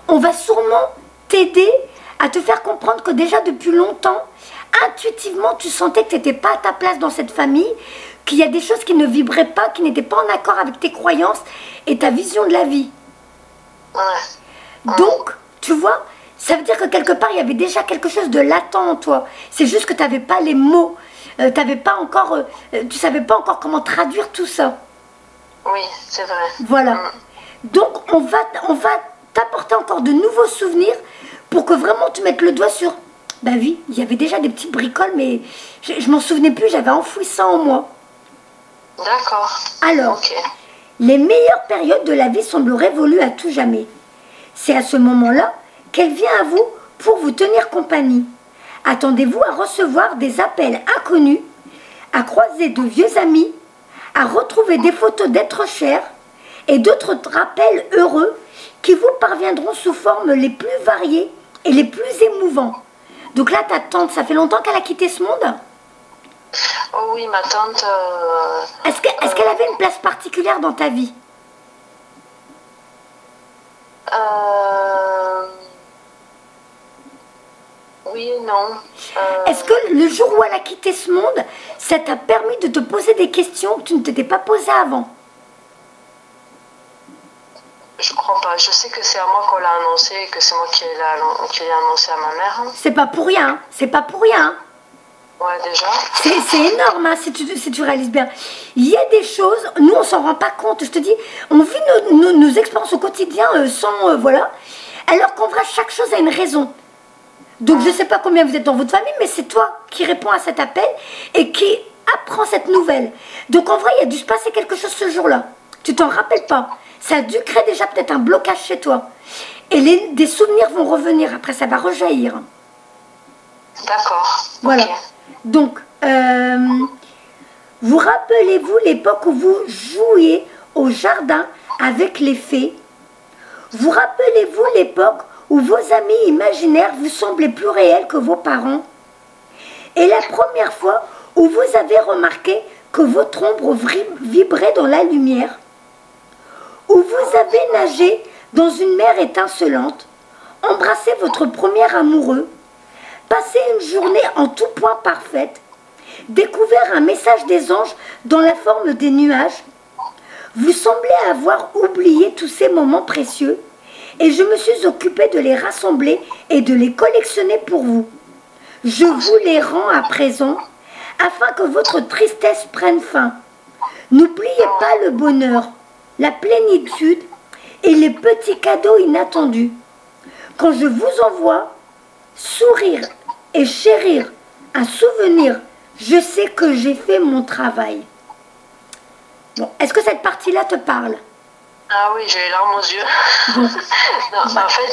on va sûrement t'aider à te faire comprendre que déjà depuis longtemps, intuitivement, tu sentais que tu n'étais pas à ta place dans cette famille, qu'il y a des choses qui ne vibraient pas, qui n'étaient pas en accord avec tes croyances et ta vision de la vie. Ouais. Donc, tu vois, ça veut dire que quelque part, il y avait déjà quelque chose de latent en toi. C'est juste que tu n'avais pas les mots, tu ne savais pas encore comment traduire tout ça. Oui, c'est vrai. Voilà. Donc, on va t'apporter encore de nouveaux souvenirs pour que vraiment tu mettes le doigt sur... Ben oui, il y avait déjà des petits bricoles, mais je m'en souvenais plus, j'avais enfoui ça en moi. D'accord. Alors, les meilleures périodes de la vie semblent révolues à tout jamais. C'est à ce moment-là qu'elle vient à vous pour vous tenir compagnie. Attendez-vous à recevoir des appels inconnus, à croiser de vieux amis, à retrouver des photos d'êtres chers et d'autres rappels heureux qui vous parviendront sous formes les plus variées et les plus émouvants. Donc là, ta tante, ça fait longtemps qu'elle a quitté ce monde? Oh oui, ma tante... Est-ce qu'elle avait une place particulière dans ta vie? Oui et non. Est-ce que le jour où elle a quitté ce monde, ça t'a permis de te poser des questions que tu ne t'étais pas posées avant? Je comprends pas. Je sais que c'est à moi qu'on l'a annoncé et que c'est moi qui l'ai annoncé à ma mère. C'est pas pour rien, hein. C'est pas pour rien. Hein. Ouais, déjà. C'est énorme, hein, si tu réalises bien. Il y a des choses, nous on s'en rend pas compte. Je te dis, on vit nos expériences au quotidien sans, voilà. Alors qu'en vrai, chaque chose a une raison. Donc je sais pas combien vous êtes dans votre famille, mais c'est toi qui réponds à cet appel et qui apprends cette nouvelle. Donc en vrai, il y a dû se passer quelque chose ce jour-là. Tu t'en rappelles pas. Ça a dû créer déjà peut-être un blocage chez toi. Et des souvenirs vont revenir après, ça va rejaillir. D'accord. Voilà. Okay. Donc, vous rappelez-vous l'époque où vous jouiez au jardin avec les fées? Vous rappelez-vous l'époque où vos amis imaginaires vous semblaient plus réels que vos parents? Et la première fois où vous avez remarqué que votre ombre vibrait dans la lumière? Où vous avez nagé dans une mer étincelante, embrassé votre premier amoureux, passé une journée en tout point parfaite, découvert un message des anges dans la forme des nuages? Vous semblez avoir oublié tous ces moments précieux et je me suis occupée de les rassembler et de les collectionner pour vous. Je vous les rends à présent afin que votre tristesse prenne fin. N'oubliez pas le bonheur, la plénitude et les petits cadeaux inattendus. Quand je vous envoie sourire et chérir un souvenir, je sais que j'ai fait mon travail. Bon, est-ce que cette partie-là te parle? Ah oui, j'ai les larmes aux yeux. Bon. Non, en fait,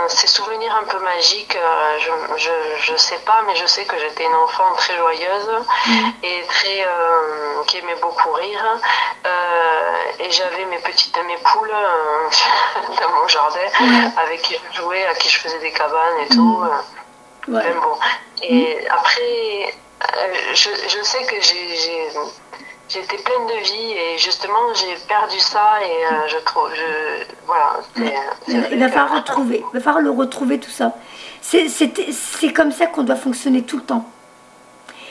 ces souvenirs un peu magiques, je sais pas, mais je sais que j'étais une enfant très joyeuse et très qui aimait beaucoup rire. Et j'avais mes poules dans mon jardin avec qui je jouais, à qui je faisais des cabanes et tout. Ouais. Même bon. Et après, je sais que j'étais pleine de vie et justement j'ai perdu ça et voilà. Il va falloir retrouver, il va falloir le retrouver tout ça. C'est comme ça qu'on doit fonctionner tout le temps.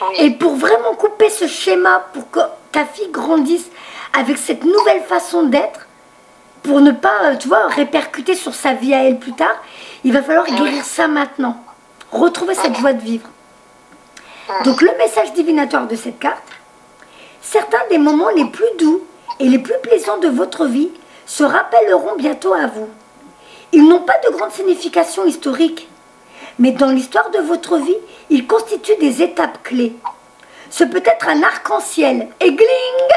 Oui. Et pour vraiment couper ce schéma, pour que ta fille grandisse avec cette nouvelle façon d'être, pour ne pas, tu vois, répercuter sur sa vie à elle plus tard, il va falloir guérir ça maintenant. Retrouver cette joie de vivre. Donc le message divinatoire de cette carte: certains des moments les plus doux et les plus plaisants de votre vie se rappelleront bientôt à vous. Ils n'ont pas de grande signification historique, mais dans l'histoire de votre vie, ils constituent des étapes clés. Ce peut être un arc-en-ciel. Et gling!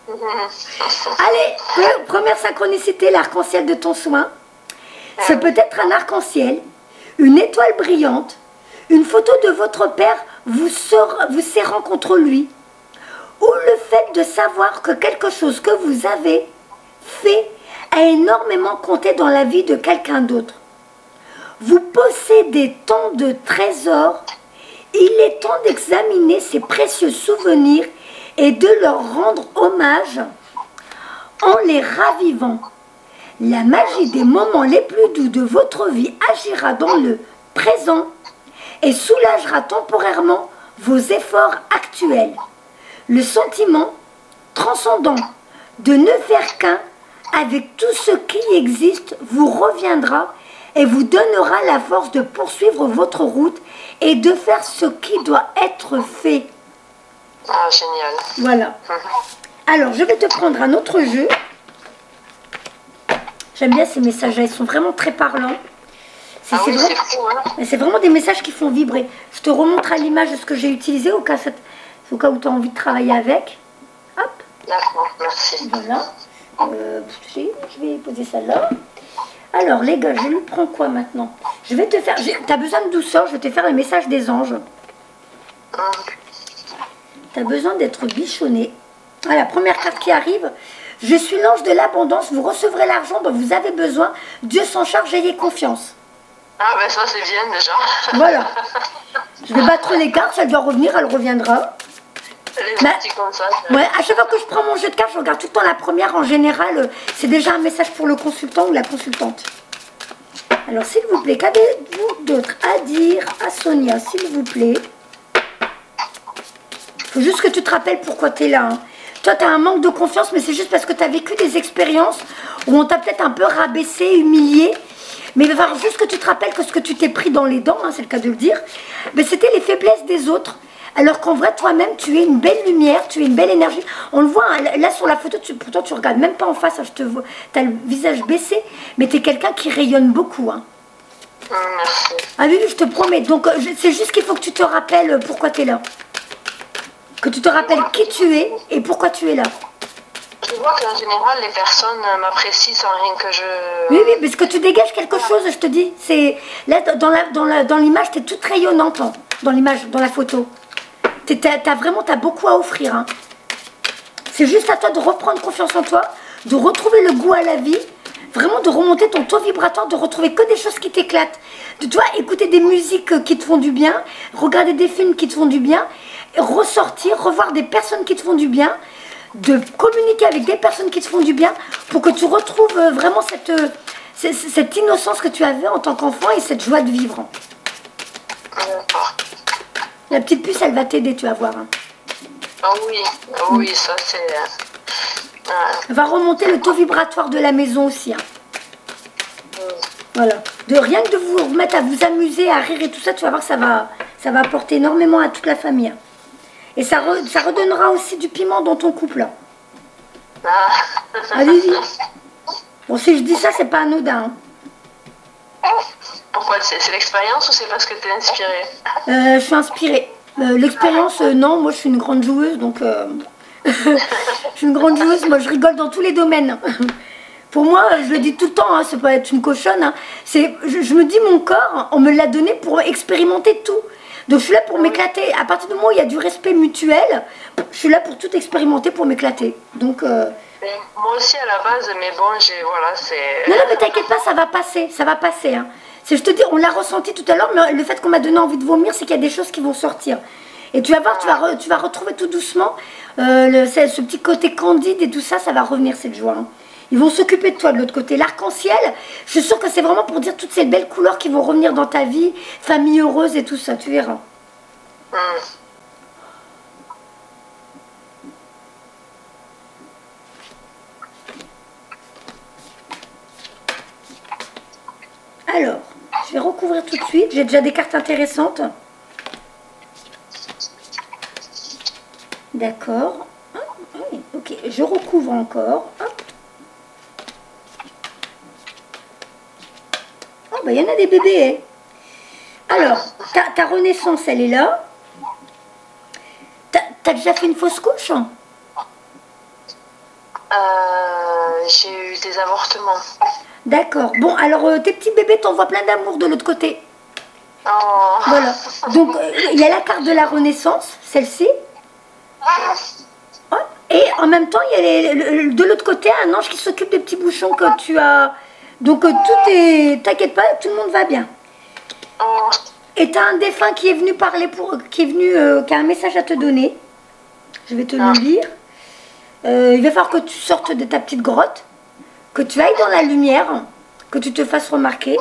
Allez, première synchronicité, l'arc-en-ciel de ton soin. Ce peut être un arc-en-ciel, une étoile brillante, une photo de votre père vous serrant contre lui, ou le fait de savoir que quelque chose que vous avez fait a énormément compté dans la vie de quelqu'un d'autre. Vous possédez tant de trésors, il est temps d'examiner ces précieux souvenirs et de leur rendre hommage en les ravivant. La magie des moments les plus doux de votre vie agira dans le présent et soulagera temporairement vos efforts actuels. Le sentiment transcendant de ne faire qu'un avec tout ce qui existe vous reviendra et vous donnera la force de poursuivre votre route et de faire ce qui doit être fait. Ah, génial. Voilà. Alors, je vais te prendre un autre jeu. J'aime bien ces messages-là, ils sont vraiment très parlants. C'est fou, hein. C'est vraiment des messages qui font vibrer. Je te remontre à l'image de ce que j'ai utilisé au cas où tu as envie de travailler avec. Hop. D'accord, merci. Voilà. Je vais poser ça là. Alors les gars, je lui prends quoi maintenant? Je vais te faire... Tu as besoin de douceur, je vais te faire le message des anges. Tu as besoin d'être bichonné. Ah, la première carte qui arrive. Je suis l'ange de l'abondance, vous recevrez l'argent dont vous avez besoin. Dieu s'en charge, ayez confiance. Ah ben ça c'est bien déjà. Voilà. Je vais battre les cartes, ça doit revenir, elle reviendra. Comme ça, ouais, à chaque fois que je prends mon jeu de cartes, je regarde tout le temps la première. En général, c'est déjà un message pour le consultant ou la consultante. Alors, s'il vous plaît, qu'avez-vous d'autre à dire à Sonia, s'il vous plaît? Il faut juste que tu te rappelles pourquoi tu es là. Hein. toi, tu as un manque de confiance, mais c'est juste parce que tu as vécu des expériences où on t'a peut-être un peu rabaissé, humilié. Mais il va falloir juste que tu te rappelles que ce que tu t'es pris dans les dents, hein, c'est le cas de le dire, mais c'était les faiblesses des autres. Alors qu'en vrai, toi-même, tu es une belle lumière, tu es une belle énergie. On le voit, hein, là sur la photo, pourtant tu regardes même pas en face, hein, je te vois, tu as le visage baissé, mais tu es quelqu'un qui rayonne beaucoup. Hein. Merci. Ah oui, je te promets. Donc, c'est juste qu'il faut que tu te rappelles pourquoi tu es là. Que tu te rappelles qui tu es et pourquoi tu es là. Je vois qu'en général, les personnes m'apprécient sans rien que je... Oui, oui, parce que tu dégages quelque chose, je te dis. Là, dans l'image, tu es toute rayonnante, hein, dans l'image, dans la photo. T'as beaucoup à offrir. Hein. C'est juste à toi de reprendre confiance en toi, de retrouver le goût à la vie, vraiment de remonter ton taux vibratoire, de retrouver que des choses qui t'éclatent. De toi, écouter des musiques qui te font du bien, regarder des films qui te font du bien, ressortir, revoir des personnes qui te font du bien, de communiquer avec des personnes qui te font du bien pour que tu retrouves vraiment cette innocence que tu avais en tant qu'enfant et cette joie de vivre. La petite puce, elle va t'aider, tu vas voir. Hein. Oui, ça c'est... Elle va remonter le taux vibratoire de la maison aussi. Hein. Voilà. De rien que de vous remettre à vous amuser, à rire et tout ça, tu vas voir, ça va apporter énormément à toute la famille. Hein. Et ça redonnera aussi du piment dans ton couple. Là. Allez-y. Bon, si je dis ça, c'est pas anodin. Hein. Pourquoi? C'est l'expérience ou c'est parce que tu es inspirée? Je suis inspirée. L'expérience, non, moi je suis une grande joueuse, donc... je suis une grande joueuse, moi je rigole dans tous les domaines. Pour moi, je le dis tout le temps, hein, c'est pas être une cochonne. Hein, je me dis, mon corps, on me l'a donné pour expérimenter tout. Donc je suis là pour m'éclater. À partir du moment où il y a du respect mutuel, je suis là pour tout expérimenter, pour m'éclater. Donc... Moi aussi à la base, mais bon, voilà, c'est... Non, mais t'inquiète pas, ça va passer. Hein. Je te dis, on l'a ressenti tout à l'heure, mais le fait qu'on m'a donné envie de vomir, c'est qu'il y a des choses qui vont sortir. Et tu vas voir, tu vas retrouver tout doucement ce petit côté candide et tout ça, ça va revenir cette joie. Hein. Ils vont s'occuper de toi de l'autre côté. L'arc-en-ciel, je suis sûre que c'est vraiment pour dire toutes ces belles couleurs qui vont revenir dans ta vie, famille heureuse et tout ça, tu verras. Alors, je vais recouvrir tout de suite. J'ai déjà des cartes intéressantes. D'accord. Oui, ok, je recouvre encore. Hop. Oh, bah il y en a des bébés. Hein. Alors, ta renaissance, elle est là. T'as déjà fait une fausse couche? J'ai eu des avortements. D'accord. Bon, alors tes petits bébés t'envoient plein d'amour de l'autre côté. Oh. Voilà. Donc, il y a la carte de la renaissance, celle-ci. Oh, et en même temps, il y a de l'autre côté un ange qui s'occupe des petits bouchons que tu as. Donc, tout est... T'inquiète pas, tout le monde va bien. Oh. Et tu as un défunt qui est venu parler, qui a un message à te donner. Je vais te le lire. Il va falloir que tu sortes de ta petite grotte. Que tu ailles dans la lumière, que tu te fasses remarquer.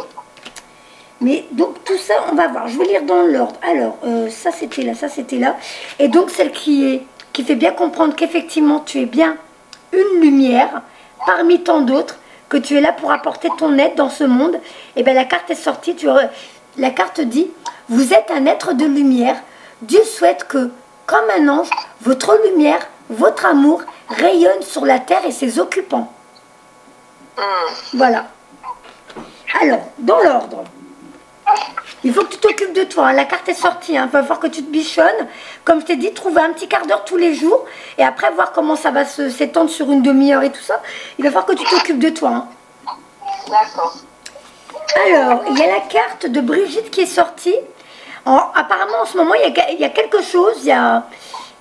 Mais donc tout ça, on va voir. Je vais lire dans l'ordre. Alors, ça c'était là, ça c'était là. Et donc celle qui fait bien comprendre qu'effectivement tu es bien une lumière parmi tant d'autres, que tu es là pour apporter ton aide dans ce monde. Et bien la carte est sortie. La carte dit, vous êtes un être de lumière. Dieu souhaite que, comme un ange, votre lumière, votre amour rayonne sur la terre et ses occupants. Voilà. Alors, dans l'ordre, il faut que tu t'occupes de toi. Hein. La carte est sortie. Hein. Il va falloir que tu te bichonnes. Comme je t'ai dit, trouver un petit quart d'heure tous les jours. Et après, voir comment ça va s'étendre sur une demi-heure et tout ça. Il va falloir que tu t'occupes de toi. Hein. D'accord. Alors, il y a la carte de Brigitte qui est sortie. Apparemment, en ce moment, il y a quelque chose. Il y a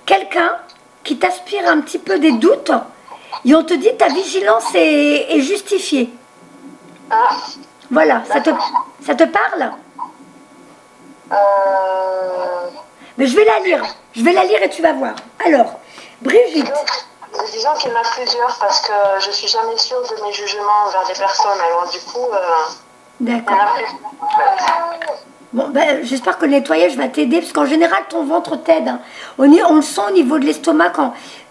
quelqu'un qui t'aspire un petit peu des doutes. Et on te dit ta vigilance est justifiée. Voilà, ça te parle? Mais je vais la lire et tu vas voir. Alors, Brigitte. Disons qu'il y en a plusieurs parce que je suis jamais sûre de mes jugements envers des personnes. Alors du coup, d'accord. Bon, ben, j'espère que le nettoyage va t'aider, parce qu'en général, ton ventre t'aide. Hein. On le sent au niveau de l'estomac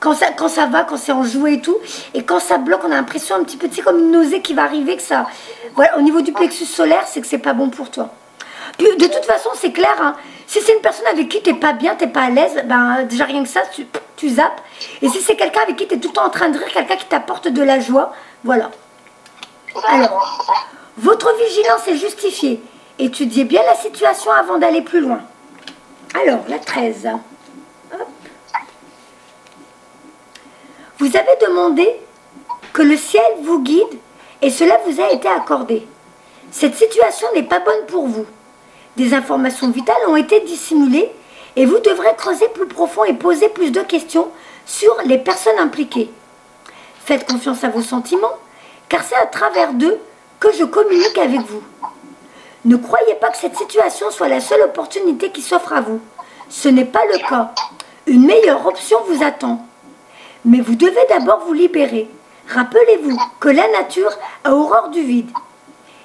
quand ça va, quand c'est enjoué et tout. Et quand ça bloque, on a l'impression un petit peu, tu sais, comme une nausée qui va arriver, que ça... Voilà, au niveau du plexus solaire, c'est que c'est pas bon pour toi. Puis, de toute façon, c'est clair, hein, si c'est une personne avec qui t'es pas bien, t'es pas à l'aise, ben, déjà rien que ça, tu zappes. Et si c'est quelqu'un avec qui t'es tout le temps en train de rire, quelqu'un qui t'apporte de la joie, voilà. Alors, votre vigilance est justifiée. Étudiez bien la situation avant d'aller plus loin. Alors, la 13. Hop. Vous avez demandé que le ciel vous guide et cela vous a été accordé. Cette situation n'est pas bonne pour vous. Des informations vitales ont été dissimulées et vous devrez creuser plus profond et poser plus de questions sur les personnes impliquées. Faites confiance à vos sentiments, car c'est à travers d'eux que je communique avec vous. Ne croyez pas que cette situation soit la seule opportunité qui s'offre à vous. Ce n'est pas le cas. Une meilleure option vous attend. Mais vous devez d'abord vous libérer. Rappelez-vous que la nature a horreur du vide.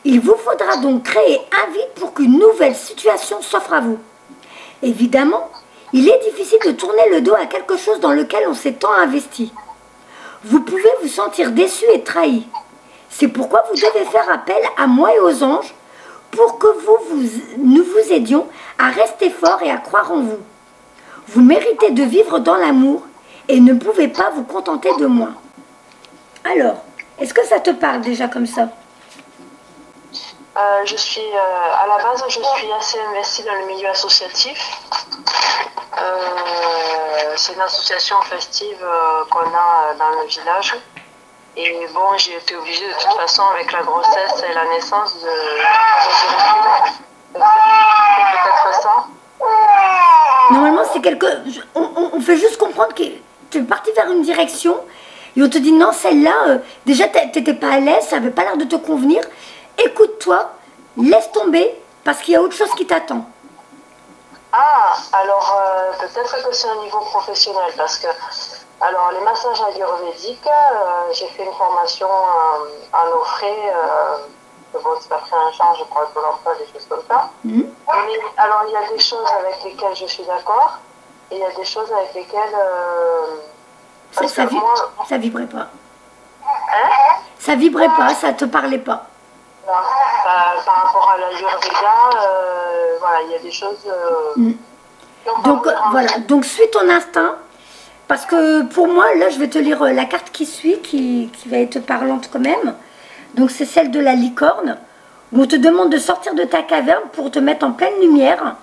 Il vous faudra donc créer un vide pour qu'une nouvelle situation s'offre à vous. Évidemment, il est difficile de tourner le dos à quelque chose dans lequel on s'est tant investi. Vous pouvez vous sentir déçu et trahi. C'est pourquoi vous devez faire appel à moi et aux anges pour que nous vous aidions à rester fort et à croire en vous. Vous méritez de vivre dans l'amour et ne pouvez pas vous contenter de moi. Alors, est-ce que ça te parle déjà comme ça? À la base, je suis assez investie dans le milieu associatif. C'est une association festive qu'on a dans le village. Et bon, j'ai été obligée de toute façon, avec la grossesse et la naissance, de peut-être ça. Normalement, c'est on fait juste comprendre que tu es parti vers une direction et on te dit non, celle-là, déjà, tu n'étais pas à l'aise, ça n'avait pas l'air de te convenir. Écoute-toi, laisse tomber parce qu'il y a autre chose qui t'attend. Ah, alors peut-être que c'est un niveau professionnel parce que alors les massages ayurvédiques, j'ai fait une formation en nos frais, bon, c'est pas pris en charge pour le Pôle emploi, des choses comme ça. Mais, alors il y a des choses avec lesquelles je suis d'accord et il y a des choses avec lesquelles ça vibrait pas. Hein? Ça vibrait pas, ça te parlait pas. Par rapport à l'Ayurveda, voilà, il y a des choses... Donc, voilà, donc suis ton instinct, parce que pour moi, là, je vais te lire la carte qui suit, qui va être parlante quand même. Donc, c'est celle de la licorne, où on te demande de sortir de ta caverne pour te mettre en pleine lumière.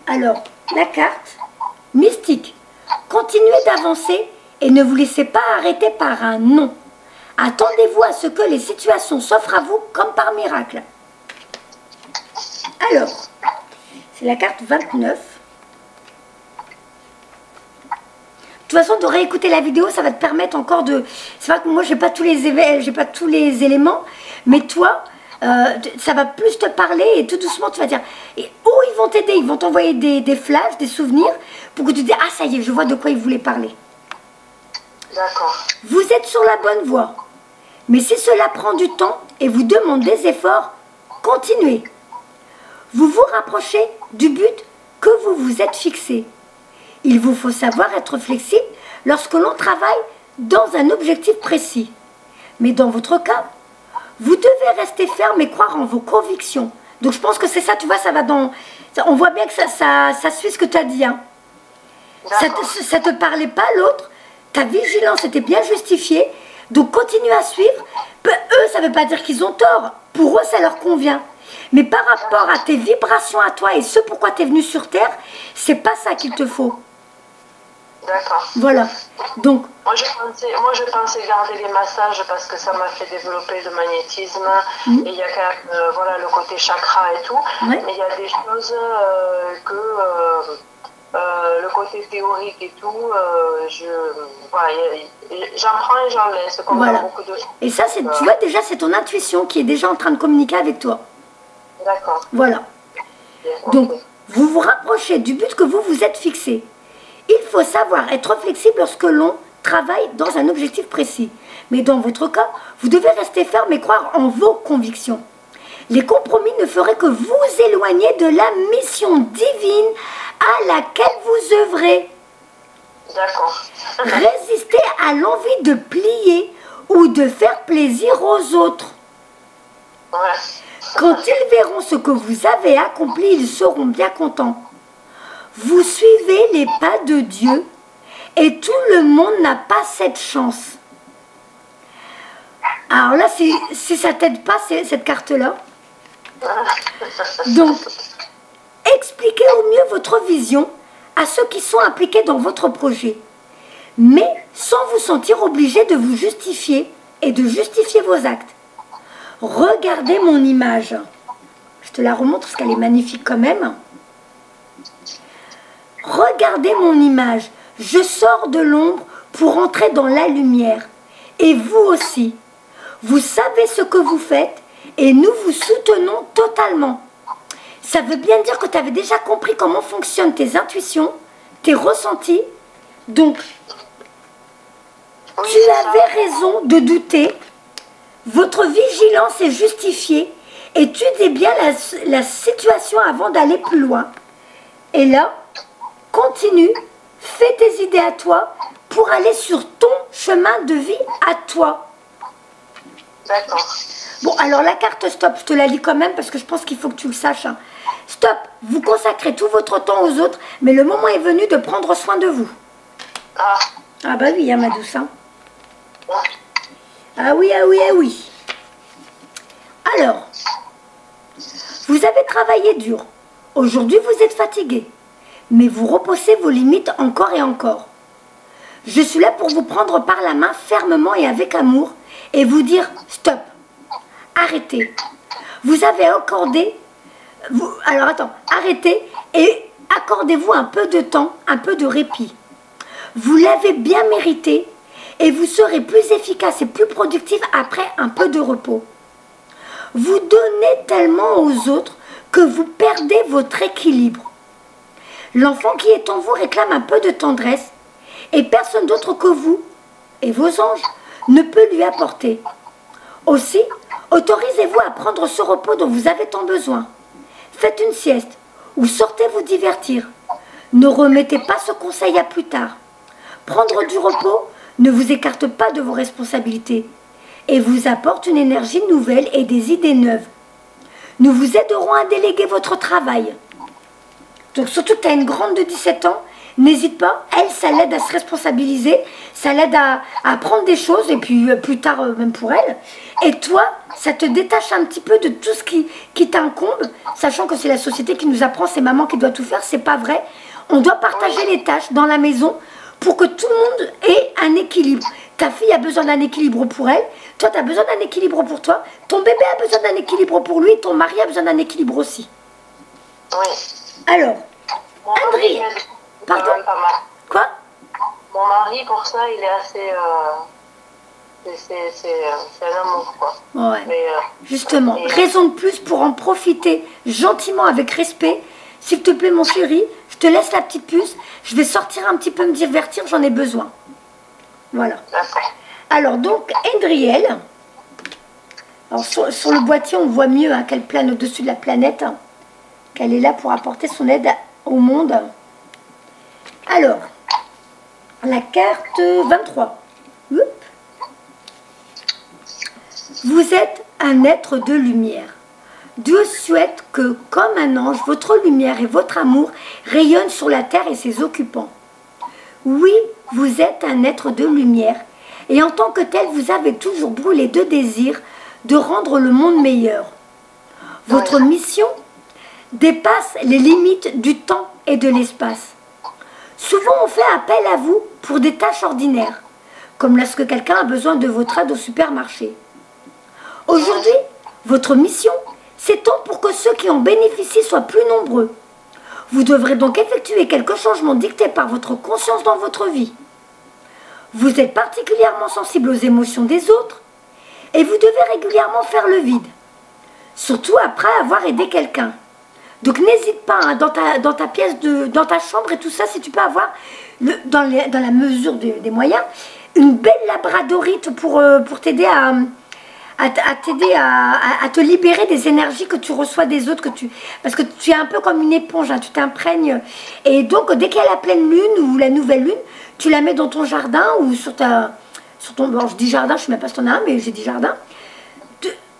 Alors, la carte, mystique, continuez d'avancer et ne vous laissez pas arrêter par un non. Attendez-vous à ce que les situations s'offrent à vous comme par miracle. Alors, c'est la carte 29. De toute façon, de réécouter la vidéo, ça va te permettre encore de... C'est vrai que moi, j'ai pas tous les éléments, mais toi, ça va plus te parler et tout doucement, tu vas dire... Et oh, ils vont t'aider, ils vont t'envoyer des flashs, des souvenirs, pour que tu te dises, ah, ça y est, je vois de quoi ils voulaient parler. D'accord. Vous êtes sur la bonne voie. Mais si cela prend du temps et vous demande des efforts, continuez. Vous vous rapprochez du but que vous vous êtes fixé. Il vous faut savoir être flexible lorsque l'on travaille dans un objectif précis. Mais dans votre cas, vous devez rester ferme et croire en vos convictions. Donc je pense que c'est ça, tu vois, ça va dans... On voit bien que ça suit ce que tu as dit. Hein. Ça te parlait pas l'autre. Ta vigilance était bien justifiée. Donc continue à suivre. Eux, ça ne veut pas dire qu'ils ont tort. Pour eux, ça leur convient. Mais par rapport à tes vibrations à toi et ce pourquoi tu es venu sur Terre, c'est pas ça qu'il te faut. D'accord. Voilà. Donc, moi, je pensais garder les massages parce que ça m'a fait développer le magnétisme. Et il y a quand même voilà, le côté chakra et tout. Mais il y a des choses le côté théorique et tout, voilà, j'en prends et j'en laisse, comme dans beaucoup de choses. Et ça, tu vois, déjà, c'est ton intuition qui est déjà en train de communiquer avec toi. D'accord. Voilà. Donc, vous vous rapprochez du but que vous vous êtes fixé. Il faut savoir être flexible lorsque l'on travaille dans un objectif précis. Mais dans votre cas, vous devez rester ferme et croire en vos convictions. Les compromis ne feraient que vous éloigner de la mission divine à laquelle vous œuvrez. D'accord. Résistez à l'envie de plier ou de faire plaisir aux autres. Ouais. Quand ils verront ce que vous avez accompli, ils seront bien contents. Vous suivez les pas de Dieu et tout le monde n'a pas cette chance. Alors là, si ça t'aide pas, cette carte-là. Donc, expliquez au mieux votre vision à ceux qui sont impliqués dans votre projet, mais sans vous sentir obligé de vous justifier et de justifier vos actes. Regardez mon image. Je te la remontre parce qu'elle est magnifique quand même. Regardez mon image. Je sors de l'ombre pour entrer dans la lumière. Et vous aussi. Vous savez ce que vous faites et nous vous soutenons totalement. Ça veut bien dire que tu avais déjà compris comment fonctionnent tes intuitions, tes ressentis. Donc, tu avais raison de douter. Votre vigilance est justifiée. Étudiez bien la situation avant d'aller plus loin. Et là, continue, fais tes idées à toi pour aller sur ton chemin de vie à toi. D'accord. Bon, alors la carte stop, je te la lis quand même parce que je pense qu'il faut que tu le saches. Hein. Stop, vous consacrez tout votre temps aux autres, mais le moment est venu de prendre soin de vous. Ah. Ah bah oui, hein, ma douce. Hein. Ouais. Ah oui, ah oui, ah oui. Alors, vous avez travaillé dur. Aujourd'hui, vous êtes fatigué. Mais vous repoussez vos limites encore et encore. Je suis là pour vous prendre par la main fermement et avec amour et vous dire stop, arrêtez. Vous avez accordé, alors attends, arrêtez et accordez-vous un peu de temps, un peu de répit. Vous l'avez bien mérité et vous serez plus efficace et plus productif après un peu de repos. Vous donnez tellement aux autres que vous perdez votre équilibre. L'enfant qui est en vous réclame un peu de tendresse et personne d'autre que vous et vos anges ne peut lui apporter. Aussi, autorisez-vous à prendre ce repos dont vous avez tant besoin. Faites une sieste ou sortez vous divertir. Ne remettez pas ce conseil à plus tard. Prendre du repos ne vous écarte pas de vos responsabilités et vous apporte une énergie nouvelle et des idées neuves. Nous vous aiderons à déléguer votre travail. Donc surtout que tu as une grande de 17 ans, n'hésite pas, elle, ça l'aide à se responsabiliser, ça l'aide à apprendre des choses, et puis plus tard, même pour elle. Et toi, ça te détache un petit peu de tout ce qui t'incombe, sachant que c'est la société qui nous apprend, c'est maman qui doit tout faire, c'est pas vrai. On doit partager les tâches dans la maison pour que tout le monde ait un équilibre. Ta fille a besoin d'un équilibre pour elle, toi tu as besoin d'un équilibre pour toi, ton bébé a besoin d'un équilibre pour lui, ton mari a besoin d'un équilibre aussi. Oui. Alors, Mon Adrien, mari, pardon, pas mal. quoi? Mon mari, pour ça, il est assez... c'est un amour, quoi. Ouais. Mais, Justement, et- raison de plus pour en profiter gentiment avec respect. S'il te plaît, mon chéri, je te laisse la petite puce. Je vais sortir un petit peu me divertir, j'en ai besoin. Voilà. D'accord. Alors, donc, Endriel. Alors, sur le boîtier, on voit mieux hein, qu'elle plane au-dessus de la planète. Hein, qu'elle est là pour apporter son aide au monde. Alors, la carte 23. Oups. Vous êtes un être de lumière. Dieu souhaite que, comme un ange, votre lumière et votre amour rayonnent sur la terre et ses occupants. Oui, vous êtes un être de lumière, et en tant que tel, vous avez toujours brûlé de désir de rendre le monde meilleur. Votre mission dépasse les limites du temps et de l'espace. Souvent, on fait appel à vous pour des tâches ordinaires, comme lorsque quelqu'un a besoin de votre aide au supermarché. Aujourd'hui, votre mission s'étend pour que ceux qui en bénéficient soient plus nombreux. Vous devrez donc effectuer quelques changements dictés par votre conscience dans votre vie. Vous êtes particulièrement sensible aux émotions des autres et vous devez régulièrement faire le vide, surtout après avoir aidé quelqu'un. Donc n'hésite pas hein, dans ta pièce, dans ta chambre et tout ça, si tu peux avoir, dans la mesure des moyens, une belle labradorite pour t'aider à t'aider à te libérer des énergies que tu reçois des autres, parce que tu es un peu comme une éponge, hein, tu t'imprègnes. Et donc, dès qu'il y a la pleine lune ou la nouvelle lune, tu la mets dans ton jardin ou sur ton, bon, je dis jardin, je ne sais même pas si tu en as un, mais j'ai dit jardin,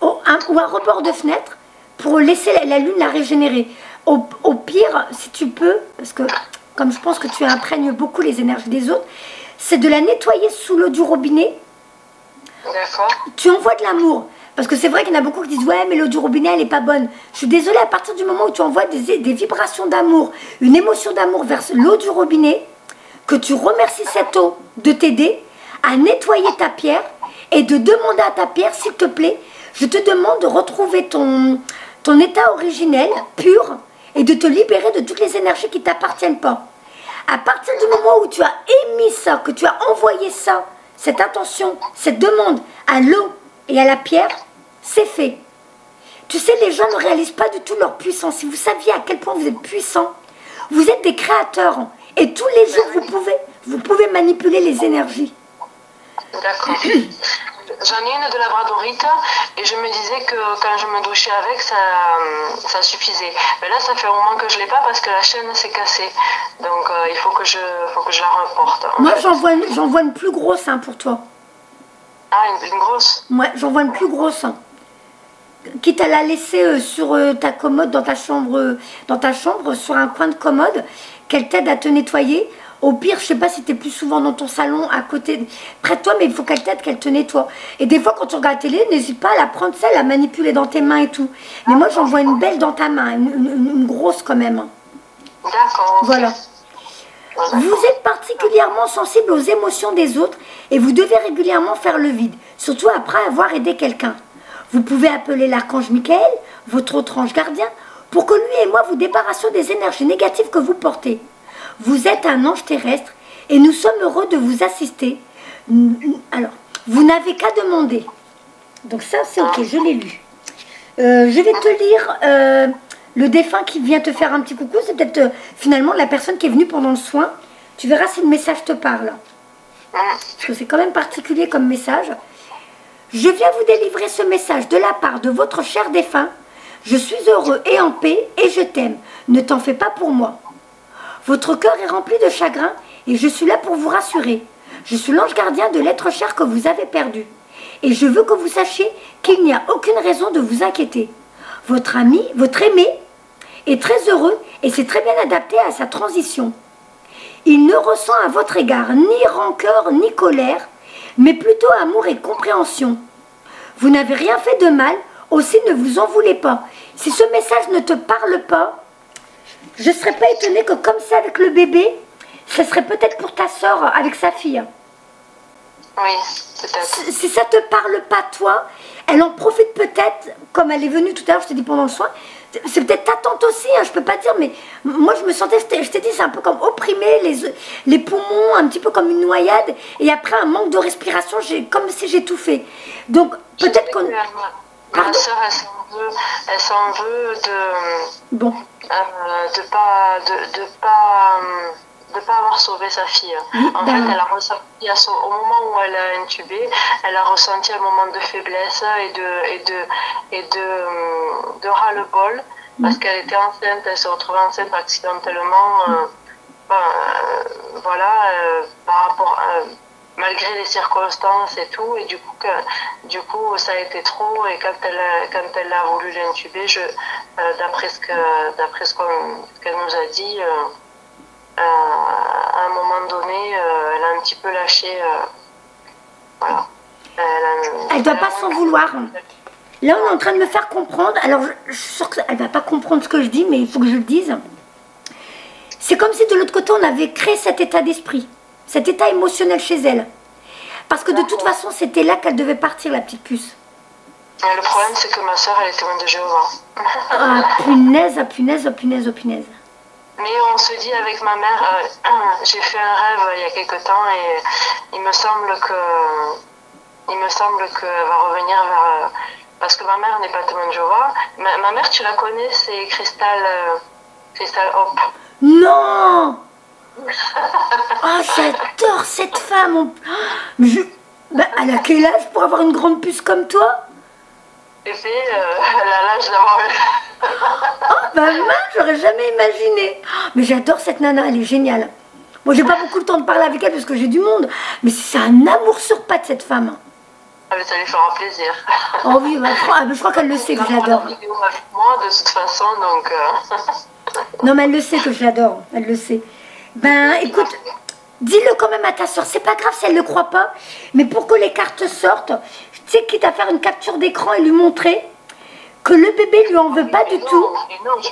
ou un rebord de fenêtre pour laisser la lune la régénérer. Au pire, si tu peux, parce que comme je pense que tu imprègnes beaucoup les énergies des autres, c'est de la nettoyer sous l'eau du robinet. D'accord. Tu envoies de l'amour. Parce que c'est vrai qu'il y en a beaucoup qui disent « Ouais, mais l'eau du robinet, elle n'est pas bonne. » Je suis désolée, à partir du moment où tu envoies des vibrations d'amour, une émotion d'amour vers l'eau du robinet, que tu remercies cette eau de t'aider à nettoyer ta pierre et de demander à ta pierre, s'il te plaît, je te demande de retrouver ton état originel, pur, et de te libérer de toutes les énergies qui ne t'appartiennent pas. À partir du moment où tu as émis ça, que tu as envoyé ça, cette intention, cette demande à l'eau et à la pierre, c'est fait. Tu sais, les gens ne réalisent pas du tout leur puissance. Si vous saviez à quel point vous êtes puissants, vous êtes des créateurs. Et tous les jours, vous pouvez manipuler les énergies. D'accord. J'en ai une de labradorite et je me disais que quand je me douchais avec, ça suffisait. Mais là, ça fait un moment que je ne l'ai pas parce que la chaîne s'est cassée. Donc, il faut que je la reporte. Moi, j'en vois une plus grosse pour toi. Ah, une grosse? Ouais, j'en vois une plus grosse. Quitte à la laisser sur ta commode, dans ta chambre, sur un coin de commode, qu'elle t'aide à te nettoyer. Au pire, je sais pas si tu es plus souvent dans ton salon, à côté, près de toi, mais il faut qu'elle t'aide, qu'elle te nettoie. Et des fois, quand tu regardes la télé, n'hésite pas à la prendre, celle, à manipuler dans tes mains et tout. Mais moi, j'en vois une belle dans ta main, une grosse quand même. D'accord. Voilà. Vous êtes particulièrement sensible aux émotions des autres et vous devez régulièrement faire le vide, surtout après avoir aidé quelqu'un. Vous pouvez appeler l'archange Michael, votre autre ange gardien, pour que lui et moi vous débarrassions des énergies négatives que vous portez. Vous êtes un ange terrestre et nous sommes heureux de vous assister. Alors, vous n'avez qu'à demander. Donc ça, c'est ok, je l'ai lu. Je vais te lire le défunt qui vient te faire un petit coucou. C'est peut-être finalement la personne qui est venue pendant le soin. Tu verras si le message te parle. Parce que c'est quand même particulier comme message. Je viens vous délivrer ce message de la part de votre cher défunt. Je suis heureux et en paix et je t'aime. Ne t'en fais pas pour moi. Votre cœur est rempli de chagrin et je suis là pour vous rassurer. Je suis l'ange gardien de l'être cher que vous avez perdu. Et je veux que vous sachiez qu'il n'y a aucune raison de vous inquiéter. Votre ami, votre aimé, est très heureux et c'est très bien adapté à sa transition. Il ne ressent à votre égard ni rancœur ni colère, mais plutôt amour et compréhension. Vous n'avez rien fait de mal, aussi ne vous en voulez pas. Si ce message ne te parle pas, je ne serais pas étonnée que comme ça avec le bébé, ce serait peut-être pour ta soeur avec sa fille. Oui, peut-être. Si ça ne te parle pas toi, elle en profite peut-être, comme elle est venue tout à l'heure, je t'ai dit pendant le soin, c'est peut-être ta tante aussi, hein, je peux pas dire, mais moi je me sentais, je t'ai dit, c'est un peu comme opprimé, les poumons, un petit peu comme une noyade, et après un manque de respiration, comme si j'étouffais. Donc peut-être qu'on... Ma soeur, elle s'en veut bon. De pas avoir sauvé sa fille. En fait, elle a ressenti, au moment où elle a intubé, elle a ressenti un moment de faiblesse et de ras-le-bol, parce qu'elle était enceinte, elle se retrouvait enceinte accidentellement, par rapport malgré les circonstances et tout, et du coup ça a été trop, et quand elle a voulu l'intuber, d'après ce qu'elle nous a dit, à un moment donné, elle a un petit peu lâché, voilà. Elle ne doit pas s'en vouloir. Là, on est en train de me faire comprendre, alors je suis sûre qu'elle ne va pas comprendre ce que je dis, mais il faut que je le dise. C'est comme si de l'autre côté, on avait créé cet état d'esprit, cet état émotionnel chez elle. Parce que de toute façon, c'était là qu'elle devait partir, la petite puce. Le problème, c'est que ma soeur, elle est témoin de Jéhovah. Ah, punaise, ah, punaise, ah, punaise, ah, punaise. Mais on se dit avec ma mère, j'ai fait un rêve il y a quelque temps et il me semble qu'elle va revenir vers... parce que ma mère n'est pas témoin de Jéhovah. Ma mère, tu la connais, c'est Crystal Hope. Non. Oh, j'adore cette femme. Elle a quel âge pour avoir une grande puce comme toi? Et puis, elle a l'âge d'avoir eu. Oh, bah mince, j'aurais jamais imaginé. Oh, mais j'adore cette nana, elle est géniale. Moi, j'ai pas beaucoup de temps de parler avec elle parce que j'ai du monde. Mais c'est un amour sur pattes, cette femme. Ah, mais ça lui fera plaisir. Oh oui, bah, je crois qu'elle le sait que je l'adore. Elle a vidéo avec moi, de toute façon, donc... Non, mais elle le sait que je l'adore. Elle le sait. Ben, écoute, dis-le quand même à ta soeur. C'est pas grave si elle ne le croit pas. Mais pour que les cartes sortent, tu sais, quitte à faire une capture d'écran et lui montrer que le bébé lui en veut pas du tout. Non, je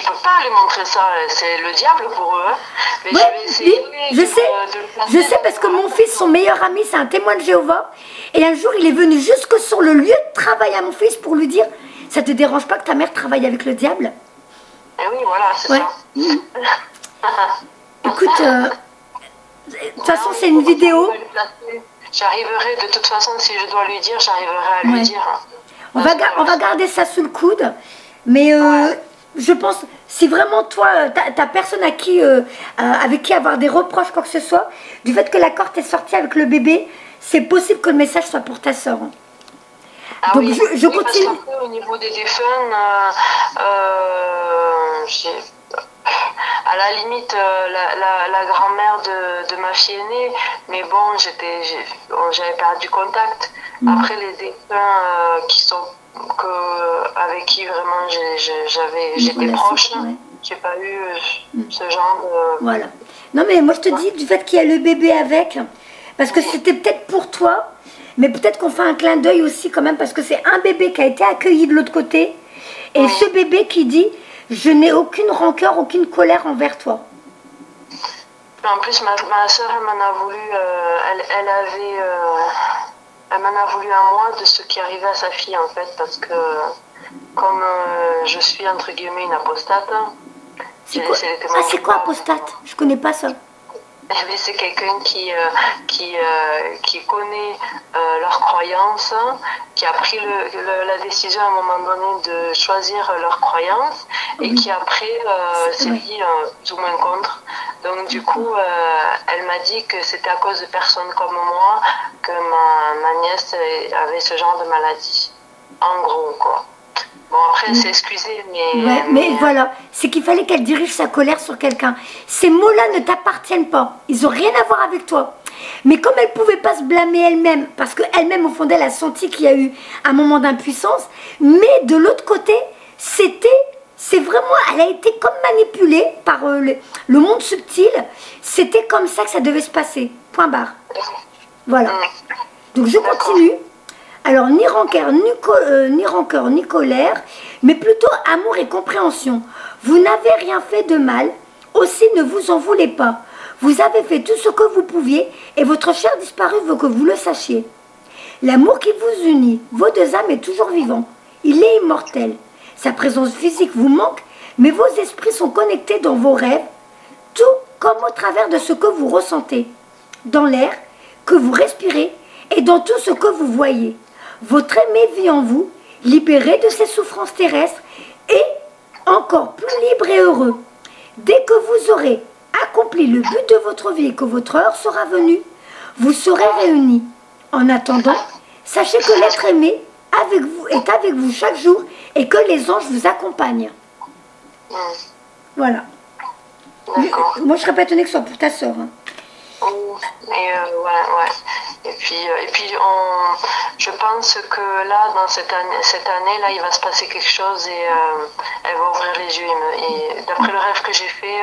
peux pas lui montrer ça. C'est le diable pour eux. Hein. Mais Ouais, je vais essayer je sais parce que mon fils, son meilleur ami, c'est un témoin de Jéhovah. Et un jour, il est venu jusque sur le lieu de travail à mon fils pour lui dire, ça te dérange pas que ta mère travaille avec le diable? Eh oui, voilà, c'est ouais. ça. Écoute, de toute façon, c'est une vidéo. J'arriverai, de toute façon, si je dois lui dire, j'arriverai à lui dire. On va garder ça sous le coude. Mais je pense, si vraiment toi, t'as personne à qui, avec qui avoir des reproches, quoi que ce soit, du fait que la carte est sortie avec le bébé, c'est possible que le message soit pour ta soeur. Ah donc oui, je continue. Parce qu'après, au niveau des défunts, à la limite, la grand-mère de ma fille aînée, mais bon, j'avais perdu contact. Après, les défunts avec qui vraiment j'étais proche, j'ai pas eu ce genre de... Voilà. Non, mais moi, je te dis, du fait qu'il y a le bébé avec, parce que c'était peut-être pour toi, mais peut-être qu'on fait un clin d'œil aussi quand même, parce que c'est un bébé qui a été accueilli de l'autre côté, et ce bébé qui dit, je n'ai aucune rancœur, aucune colère envers toi. En plus, ma soeur, elle m'en a voulu, elle m'en a voulu à moi de ce qui arrivait à sa fille, en fait, parce que comme je suis, entre guillemets, une apostate, c'est quoi apostate? Je connais pas ça. C'est quelqu'un qui connaît leurs croyances, qui a pris la décision à un moment donné de choisir leurs croyances et qui après s'est dit plus ou moins contre. Donc du coup, elle m'a dit que c'était à cause de personnes comme moi que ma nièce avait ce genre de maladie. En gros, quoi. Bon, après, elle s'est excusée, mais voilà, c'est qu'il fallait qu'elle dirige sa colère sur quelqu'un. Ces mots-là ne t'appartiennent pas. Ils n'ont rien à voir avec toi. Mais comme elle ne pouvait pas se blâmer elle-même, parce qu'elle-même, au fond d'elle, a senti qu'il y a eu un moment d'impuissance, mais de l'autre côté, c'est vraiment, elle a été comme manipulée par le monde subtil. C'était comme ça que ça devait se passer. Point barre. Voilà. Donc, je continue. Alors, ni rancœur, ni colère, mais plutôt amour et compréhension. Vous n'avez rien fait de mal, aussi ne vous en voulez pas. Vous avez fait tout ce que vous pouviez et votre chair disparue veut que vous le sachiez. L'amour qui vous unit, vos deux âmes, est toujours vivant. Il est immortel. Sa présence physique vous manque, mais vos esprits sont connectés dans vos rêves, tout comme au travers de ce que vous ressentez, dans l'air que vous respirez et dans tout ce que vous voyez. Votre aimé vit en vous, libéré de ses souffrances terrestres et encore plus libre et heureux. Dès que vous aurez accompli le but de votre vie et que votre heure sera venue, vous serez réunis. En attendant, sachez que l'être aimé est avec vous chaque jour et que les anges vous accompagnent. Voilà. Moi, je serais pas étonnée que ce soit pour ta soeur. Hein. Et puis je pense que là, dans cette année là, il va se passer quelque chose et elle va ouvrir les yeux. Et d'après le rêve que j'ai fait,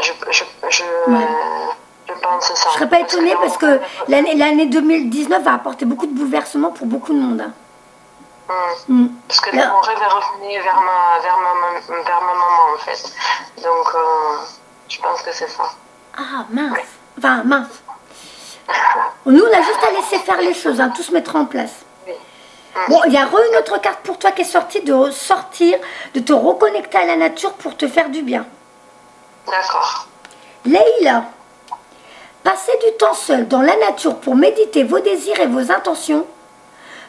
je pense ça. Je serais pas étonnée parce que l'année 2019 va apporter beaucoup de bouleversements pour beaucoup de monde. Hein. Parce que là, mon rêve est revenu vers ma maman en fait. Donc je pense que c'est ça. Ah mince. Enfin mince. Nous, on a juste à laisser faire les choses, hein, tout se mettre en place. Bon, il y a une autre carte pour toi qui est sortie, de te reconnecter à la nature pour te faire du bien. D'accord. Leïla, passez du temps seul dans la nature pour méditer vos désirs et vos intentions.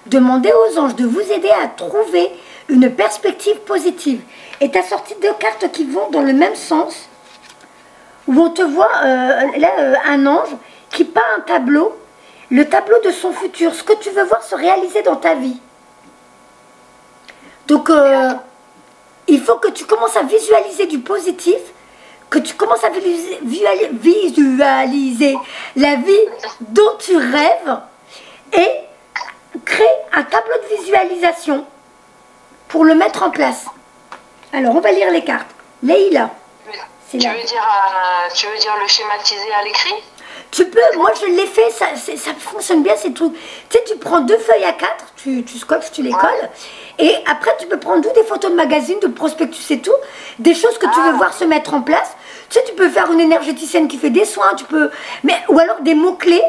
Demandez aux anges de vous aider à trouver une perspective positive. Et tu as sorti deux cartes qui vont dans le même sens, où on te voit, un ange qui peint un tableau le tableau de son futur, ce que tu veux voir se réaliser dans ta vie. Donc, il faut que tu commences à visualiser du positif, que tu commences à visualiser la vie dont tu rêves et crée un tableau de visualisation pour le mettre en place. Alors, on va lire les cartes. Leïla. Tu veux dire le schématiser à l'écrit? Tu peux, moi je l'ai fait, ça fonctionne bien ces trucs. Tu sais, tu prends 2 feuilles A4, tu scotches, tu les colles, et après tu peux prendre des photos de magazines, de prospectus et tout, des choses que tu veux voir se mettre en place. Tu sais, tu peux faire une énergéticienne qui fait des soins, ou alors des mots-clés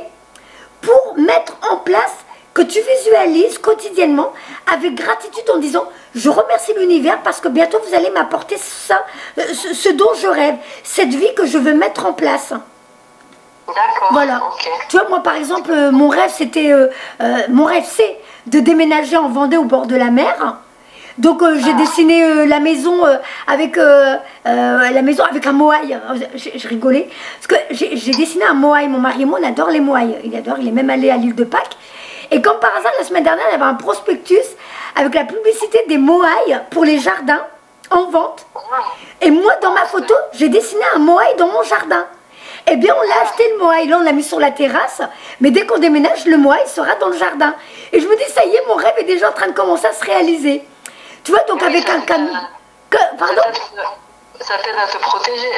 pour mettre en place, que tu visualises quotidiennement avec gratitude en disant je remercie l'univers parce que bientôt vous allez m'apporter ça, ce dont je rêve, cette vie que je veux mettre en place. D'accord. Voilà. Okay. Tu vois, moi par exemple, mon rêve c'est de déménager en Vendée au bord de la mer. Donc j'ai dessiné la maison avec un moaï. Je rigolais parce que j'ai dessiné un moaï. Mon mari et moi on adore les moaïs. Il est même allé à l'île de Pâques. Et comme par hasard, la semaine dernière, il y avait un prospectus avec la publicité des moaïs pour les jardins en vente. Et moi, dans ma photo, j'ai dessiné un moaï dans mon jardin. Eh bien, on l'a acheté le moaï, là, on l'a mis sur la terrasse. Mais dès qu'on déménage, le moaï sera dans le jardin. Et je me dis, ça y est, mon rêve est déjà en train de commencer à se réaliser. Tu vois, donc avec un camion... Pardon ? Ça t'aide à te protéger,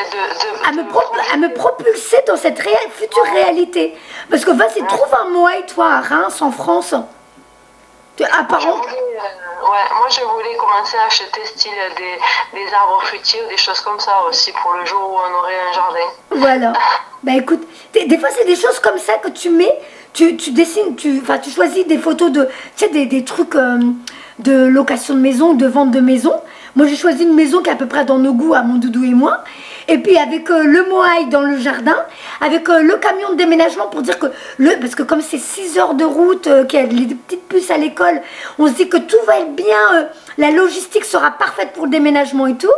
à me propulser dans cette future réalité. Parce que vas-y, trouve un moaï, toi, à Reims, en France. Apparemment. Moi, je voulais commencer à acheter style des arbres fruitiers ou des choses comme ça aussi pour le jour où on aurait un jardin. Voilà. Bah écoute, des fois, c'est des choses comme ça que tu mets, tu dessines, tu choisis des photos de, tu sais, des trucs de location de maison, de vente de maison. Moi, j'ai choisi une maison qui est à peu près dans nos goûts, à mon doudou et moi. Et puis, avec le moaï dans le jardin, avec le camion de déménagement pour dire que... Parce que comme c'est 6 heures de route, qu'il y a des petites puces à l'école, on se dit que tout va être bien, la logistique sera parfaite pour le déménagement et tout.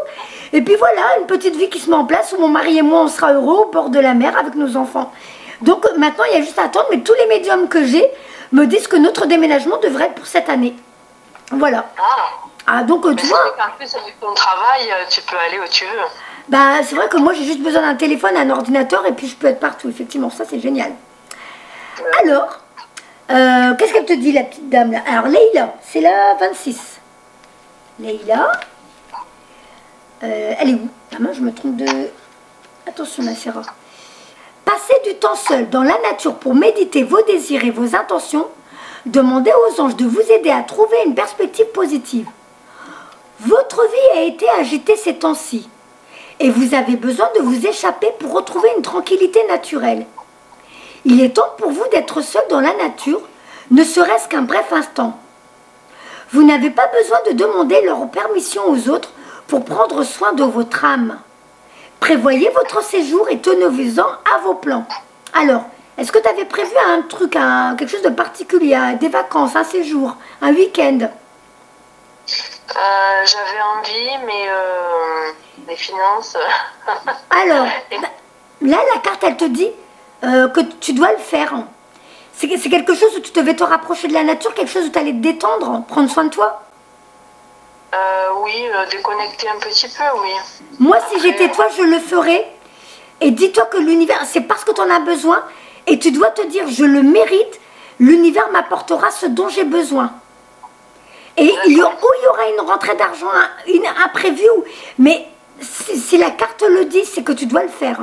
Et puis voilà, une petite vie qui se met en place où mon mari et moi, on sera heureux au bord de la mer avec nos enfants. Donc maintenant, il y a juste à attendre. Mais tous les médiums que j'ai me disent que notre déménagement devrait être pour cette année. Voilà. Donc tu vois. En plus, avec ton travail, tu peux aller où tu veux. Bah, c'est vrai que moi, j'ai juste besoin d'un téléphone, un ordinateur, et puis je peux être partout. Effectivement, ça, c'est génial. Alors, qu'est-ce qu'elle te dit, la petite dame, là? Alors, Leïla, c'est la 26. Leïla, elle est où? Ah, moi, je me trompe de... Attention, Nassera. Passez du temps seul dans la nature pour méditer vos désirs et vos intentions. Demandez aux anges de vous aider à trouver une perspective positive. Votre vie a été agitée ces temps-ci et vous avez besoin de vous échapper pour retrouver une tranquillité naturelle. Il est temps pour vous d'être seul dans la nature, ne serait-ce qu'un bref instant. Vous n'avez pas besoin de demander leur permission aux autres pour prendre soin de votre âme. Prévoyez votre séjour et tenez-vous-en à vos plans. Alors, est-ce que tu avais prévu un truc, quelque chose de particulier, des vacances, un séjour, un week-end? J'avais envie, mais les finances... Alors, là, la carte, elle te dit que tu dois le faire. C'est quelque chose où tu devais te rapprocher de la nature, quelque chose où tu allais te détendre, prendre soin de toi? Oui, déconnecter un petit peu, oui. Moi, si j'étais toi, je le ferais. Et dis-toi que l'univers, c'est parce que tu en as besoin. Et tu dois te dire, je le mérite, l'univers m'apportera ce dont j'ai besoin. Et il y aura une rentrée d'argent imprévue. Mais si la carte le dit, c'est que tu dois le faire.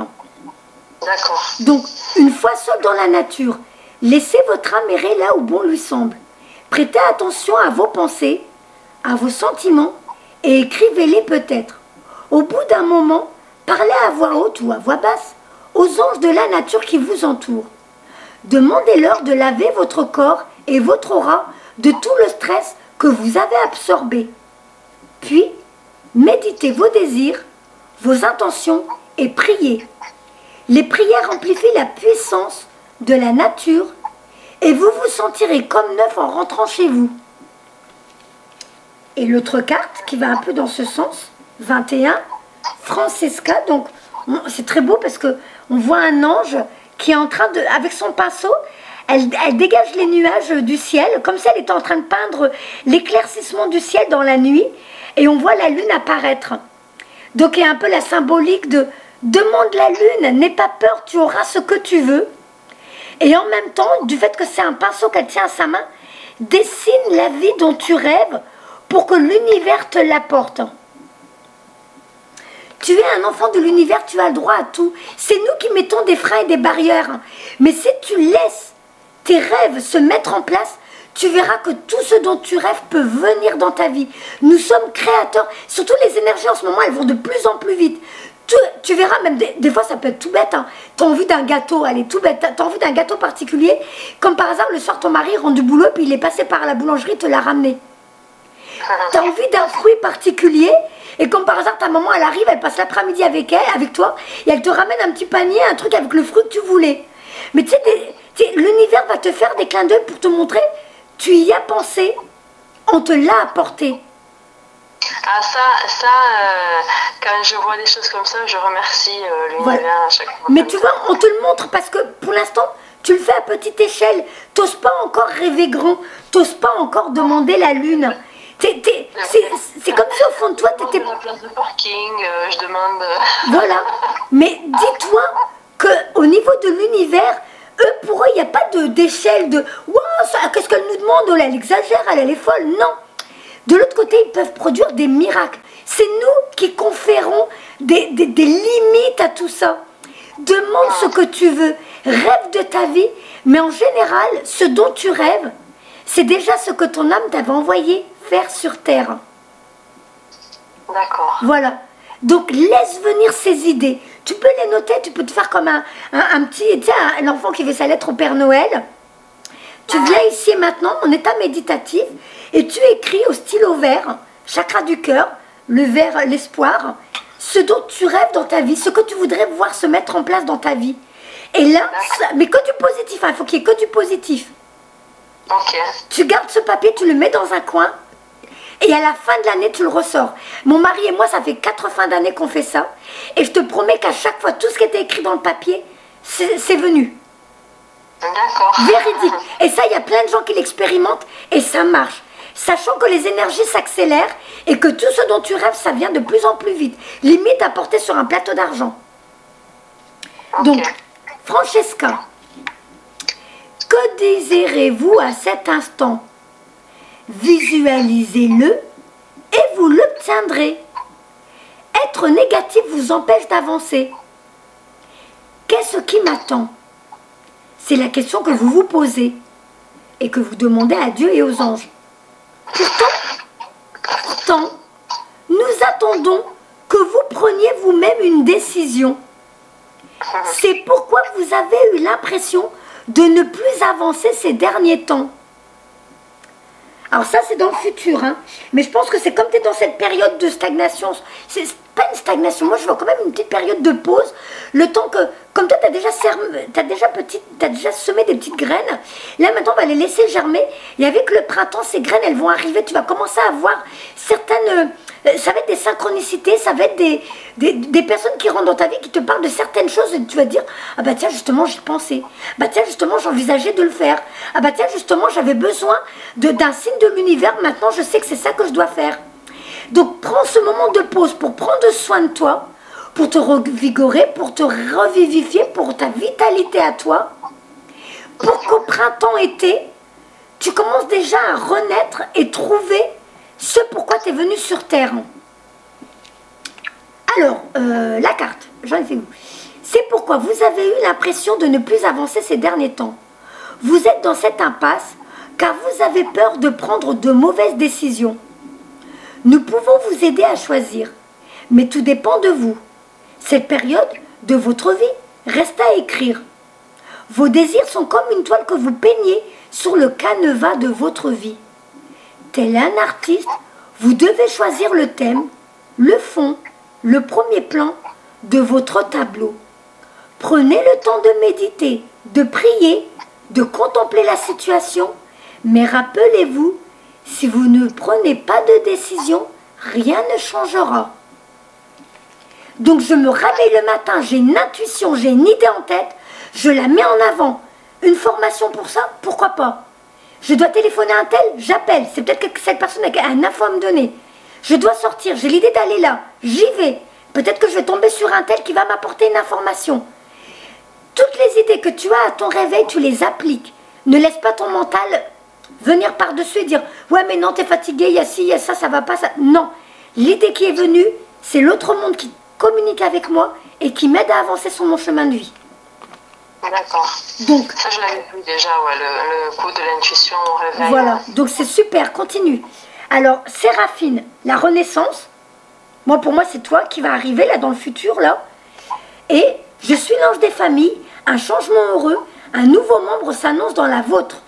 D'accord. Donc, une fois seul dans la nature, laissez votre âme errer là où bon lui semble. Prêtez attention à vos pensées, à vos sentiments, et écrivez-les peut-être. Au bout d'un moment, parlez à voix haute ou à voix basse aux anges de la nature qui vous entourent. Demandez-leur de laver votre corps et votre aura de tout le stress que vous avez absorbé. Puis, méditez vos désirs, vos intentions et priez. Les prières amplifient la puissance de la nature et vous vous sentirez comme neuf en rentrant chez vous. Et l'autre carte qui va un peu dans ce sens, 21, Francesca, donc c'est très beau parce que on voit un ange qui est en train de, avec son pinceau, elle dégage les nuages du ciel, comme si elle était en train de peindre l'éclaircissement du ciel dans la nuit, et on voit la lune apparaître. Donc il y a un peu la symbolique de demande la lune, n'aie pas peur, tu auras ce que tu veux. Et en même temps, du fait que c'est un pinceau qu'elle tient à sa main, dessine la vie dont tu rêves pour que l'univers te l'apporte. Tu es un enfant de l'univers, tu as le droit à tout. C'est nous qui mettons des freins et des barrières. Mais si tu laisses tes rêves se mettre en place, tu verras que tout ce dont tu rêves peut venir dans ta vie. Nous sommes créateurs. Surtout les énergies en ce moment, elles vont de plus en plus vite. Tu verras, même des fois ça peut être tout bête, hein. Tu as envie d'un gâteau, allez, tout bête, tu as envie d'un gâteau particulier, comme par hasard le soir ton mari rentre du boulot, puis il est passé par la boulangerie, te l'a ramené. Tu as envie d'un fruit particulier, et comme par hasard ta maman elle arrive, elle passe l'après-midi avec toi, et elle te ramène un petit panier, un truc avec le fruit que tu voulais. Mais tu sais, l'univers va te faire des clins d'œil pour te montrer, tu y as pensé, on te l'a apporté. Ah quand je vois des choses comme ça, je remercie l'univers à chaque fois. Mais tu vois, on te le montre parce que pour l'instant, tu le fais à petite échelle. T'oses pas encore rêver grand, t'oses pas encore demander la lune. C'est comme si au fond de toi, t'étais... la place de parking, je demande... Voilà. Mais dis-toi qu'au niveau de l'univers, eux, pour eux, il n'y a pas d'échelle de... Wow, qu'est-ce qu'elle nous demande? Oh, là, elle exagère, elle est folle. Non. De l'autre côté, ils peuvent produire des miracles. C'est nous qui conférons des limites à tout ça. Demande ce que tu veux, rêve de ta vie, mais en général, ce dont tu rêves, c'est déjà ce que ton âme t'avait envoyé faire sur Terre. D'accord. Voilà. Donc, laisse venir ces idées. Tu peux les noter, tu peux te faire comme un petit, tu sais, un enfant qui fait sa lettre au Père Noël. Tu viens ici et maintenant, en état méditatif, et tu écris au stylo vert, chakra du cœur, le vert, l'espoir, ce dont tu rêves dans ta vie, ce que tu voudrais voir se mettre en place dans ta vie. Et là, mais que du positif, hein, il faut qu'il y ait que du positif. Ok. Tu gardes ce papier, tu le mets dans un coin, et à la fin de l'année, tu le ressors. Mon mari et moi, ça fait 4 fins d'année qu'on fait ça, et je te promets qu'à chaque fois, tout ce qui était écrit dans le papier, c'est venu. D'accord. Véridique. Et ça, il y a plein de gens qui l'expérimentent, et ça marche. Sachant que les énergies s'accélèrent et que tout ce dont tu rêves, ça vient de plus en plus vite. Limite à porter sur un plateau d'argent. Okay. Donc, Francesca, que désirez-vous à cet instant? Visualisez-le et vous l'obtiendrez. Être négatif vous empêche d'avancer. Qu'est-ce qui m'attend? C'est la question que vous vous posez et que vous demandez à Dieu et aux anges. Pourtant, nous attendons que vous preniez vous-même une décision. C'est pourquoi vous avez eu l'impression de ne plus avancer ces derniers temps. Alors ça, c'est dans le futur, hein. Mais je pense que c'est comme tu es dans cette période de stagnation. C'est pas une stagnation, moi je vois quand même une petite période de pause. Le temps que, comme toi, tu as déjà semé des petites graines. Là, maintenant, on va les laisser germer. Et avec le printemps, ces graines, elles vont arriver. Tu vas commencer à avoir certaines... ça va être des synchronicités, ça va être des personnes qui rentrent dans ta vie, qui te parlent de certaines choses. Et tu vas te dire, ah bah tiens, justement, j'y pensais. Bah tiens, justement, j'envisageais de le faire. Ah bah tiens, justement, j'avais besoin d'un signe de l'univers. Maintenant, je sais que c'est ça que je dois faire. Donc, prends ce moment de pause pour prendre soin de toi, pour te revigorer, pour te revivifier, pour ta vitalité à toi, pour qu'au printemps-été, tu commences déjà à renaître et trouver ce pourquoi tu es venu sur Terre. Alors, la carte, j'en ai fait où? C'est pourquoi vous avez eu l'impression de ne plus avancer ces derniers temps. Vous êtes dans cette impasse car vous avez peur de prendre de mauvaises décisions. Nous pouvons vous aider à choisir, mais tout dépend de vous. Cette période de votre vie reste à écrire. Vos désirs sont comme une toile que vous peignez sur le canevas de votre vie. Tel un artiste, vous devez choisir le thème, le fond, le premier plan de votre tableau. Prenez le temps de méditer, de prier, de contempler la situation, mais rappelez-vous, si vous ne prenez pas de décision, rien ne changera. Donc je me réveille le matin, j'ai une intuition, j'ai une idée en tête, je la mets en avant. Une formation pour ça, pourquoi pas? Je dois téléphoner à un tel, j'appelle. C'est peut-être que cette personne a un info à me donner. Je dois sortir, j'ai l'idée d'aller là, j'y vais. Peut-être que je vais tomber sur un tel qui va m'apporter une information. Toutes les idées que tu as à ton réveil, tu les appliques. Ne laisse pas ton mental venir par-dessus et dire « Ouais, mais non, t'es fatigué, il y a ci, il y a ça, ça va pas, ça... » Non, l'idée qui est venue, c'est l'autre monde qui communique avec moi et qui m'aide à avancer sur mon chemin de vie. D'accord. Donc, ça, je l'avais vu déjà, ouais, le coup de l'intuition au réveil. Voilà, donc c'est super, continue. Alors, Séraphine, la renaissance, moi pour moi c'est toi qui va arriver là dans le futur là. Et je suis l'ange des familles, un changement heureux, un nouveau membre s'annonce dans la vôtre.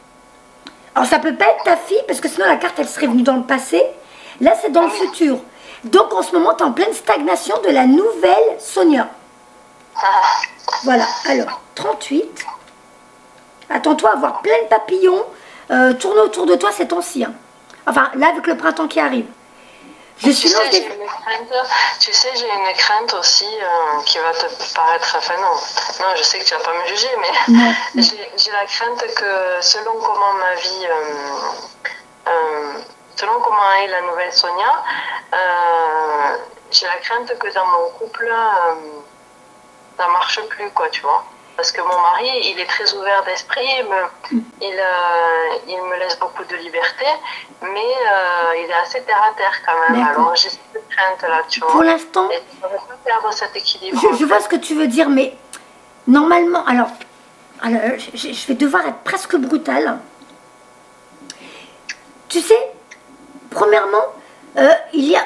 Alors ça peut pas être ta fille parce que sinon la carte elle serait venue dans le passé. Là c'est dans le futur. Donc en ce moment tu es en pleine stagnation de la nouvelle Sonia. Voilà, alors 38. Attends-toi à avoir plein de papillons tourner autour de toi ces temps-ci. Hein. Enfin là avec le printemps qui arrive. Je suis l'ange des... Tu sais, j'ai une crainte aussi qui va te paraître... Enfin non, je sais que tu vas pas me juger, mais j'ai la crainte que selon comment ma vie... selon comment est la nouvelle Sonia, j'ai la crainte que dans mon couple, ça marche plus, quoi, tu vois. Parce que mon mari, il est très ouvert d'esprit, il me laisse beaucoup de liberté, mais il est assez terre à terre quand même. Alors j'ai cette crainte là, tu vois. Pour l'instant, je ne veux pas perdre cet équilibre. Je vois ce que tu veux dire, mais normalement, alors je vais devoir être presque brutale. Tu sais, premièrement, il y a...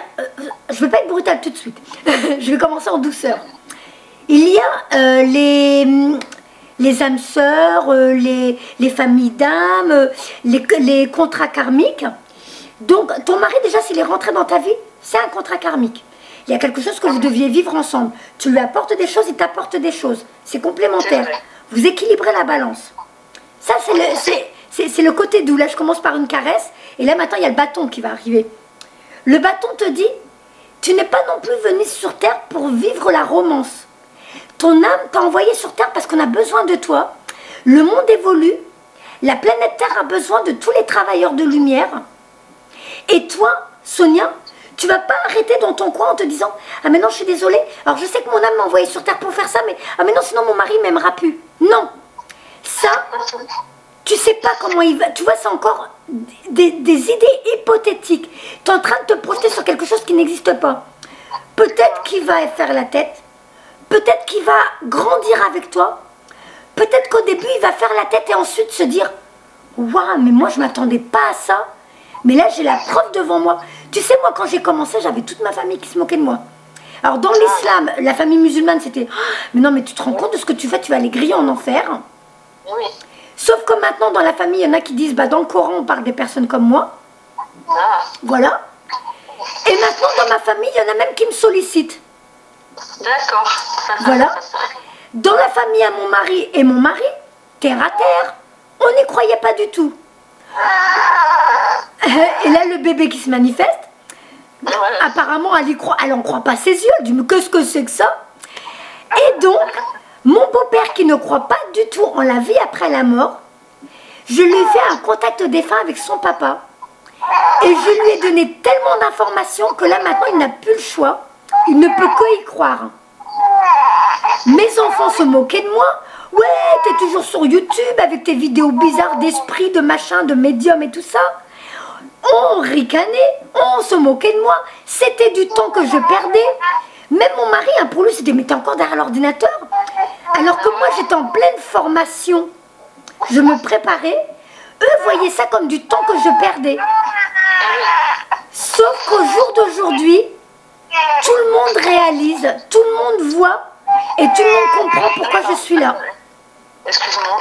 je ne vais pas être brutale tout de suite. Je vais commencer en douceur. Il y a les âmes sœurs, les familles d'âmes, les contrats karmiques. Donc, ton mari, déjà, s'il est rentré dans ta vie, c'est un contrat karmique. Il y a quelque chose que vous deviez vivre ensemble. Tu lui apportes des choses, il t'apporte des choses. C'est complémentaire. Vous équilibrez la balance. Ça, c'est le côté doux. Là, je commence par une caresse. Et là, maintenant, il y a le bâton qui va arriver. Le bâton te dit, tu n'es pas non plus venu sur Terre pour vivre la romance. Ton âme t'a envoyé sur Terre parce qu'on a besoin de toi. Le monde évolue. La planète Terre a besoin de tous les travailleurs de lumière. Et toi, Sonia, tu ne vas pas arrêter dans ton coin en te disant « Ah mais non, je suis désolée. Alors je sais que mon âme m'a envoyé sur Terre pour faire ça, mais ah mais non, sinon mon mari ne m'aimera plus. » Non. Ça, tu ne sais pas comment il va. Tu vois, c'est encore des idées hypothétiques. Tu es en train de te projeter sur quelque chose qui n'existe pas. Peut-être qu'il va faire la tête. Peut-être qu'il va grandir avec toi. Peut-être qu'au début, il va faire la tête et ensuite se dire « Waouh, mais moi, je ne m'attendais pas à ça. Mais là, j'ai la preuve devant moi. » Tu sais, moi, quand j'ai commencé, j'avais toute ma famille qui se moquait de moi. Alors, dans l'islam, la famille musulmane, c'était « Mais non, mais tu te rends compte de ce que tu fais, tu vas aller griller en enfer. » Oui. Sauf que maintenant, dans la famille, il y en a qui disent bah, « Dans le Coran, on parle des personnes comme moi. » Voilà. Et maintenant, dans ma famille, il y en a même qui me sollicitent. D'accord. Voilà. Dans la famille à mon mari et mon mari, terre à terre, on n'y croyait pas du tout. Et là, le bébé qui se manifeste, apparemment, elle n'en croit pas ses yeux. Elle dit, mais qu'est-ce que c'est que ça? Et donc, mon beau-père qui ne croit pas du tout en la vie après la mort, je lui ai fait un contact défunt avec son papa. Et je lui ai donné tellement d'informations que là, maintenant, il n'a plus le choix. Il ne peut que y croire. Mes enfants se moquaient de moi. Ouais, t'es toujours sur YouTube avec tes vidéos bizarres d'esprit, de machin, de médium et tout ça. On ricanait, on se moquait de moi. C'était du temps que je perdais. Même mon mari, hein, pour lui, c'était mais t'es encore derrière l'ordinateur. Alors que moi, j'étais en pleine formation. Je me préparais. Eux voyaient ça comme du temps que je perdais. Sauf qu'au jour d'aujourd'hui, tout le monde réalise, tout le monde voit et tout le monde comprend pourquoi je suis là. Excuse-moi.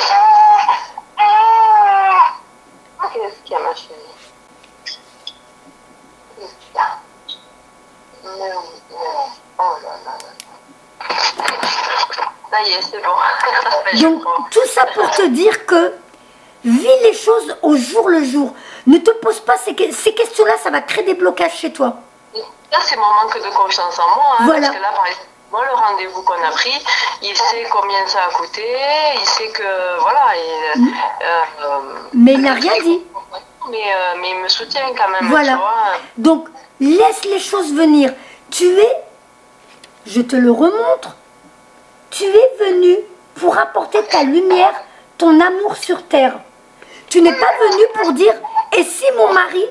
Qu'est-ce qu'il y a, ma chérie? Qu'est-ce qu'il y a? Oh là là là. Ça y est, c'est bon. Donc, tout ça pour te dire que vis les choses au jour le jour. Ne te pose pas ces questions-là, ça va créer des blocages chez toi. Là, c'est mon manque de confiance en moi. Hein, voilà. Parce que là, par exemple, Bon, le rendez-vous qu'on a pris, il sait combien ça a coûté, il sait que, voilà, mais il n'a rien dit. Mais il me soutient quand même, voilà. Tu vois. Donc, laisse les choses venir. Je te le remontre, tu es venu pour apporter ta lumière, ton amour sur terre. Tu n'es pas venu pour dire, et si mon mari...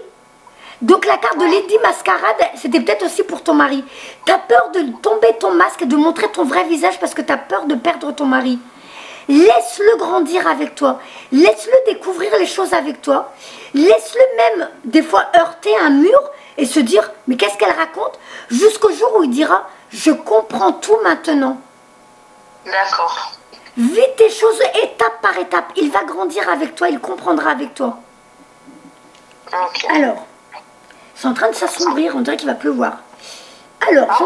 Donc la carte de Lady Mascarade, c'était peut-être aussi pour ton mari. Tu as peur de tomber ton masque et de montrer ton vrai visage parce que tu as peur de perdre ton mari. Laisse-le grandir avec toi. Laisse-le découvrir les choses avec toi. Laisse-le même, des fois, heurter un mur et se dire, mais qu'est-ce qu'elle raconte? Jusqu'au jour où il dira, je comprends tout maintenant. D'accord. Vis tes choses étape par étape. Il va grandir avec toi, il comprendra avec toi. Ok. Alors, c'est en train de s'assombrir, on dirait qu'il va pleuvoir. Alors,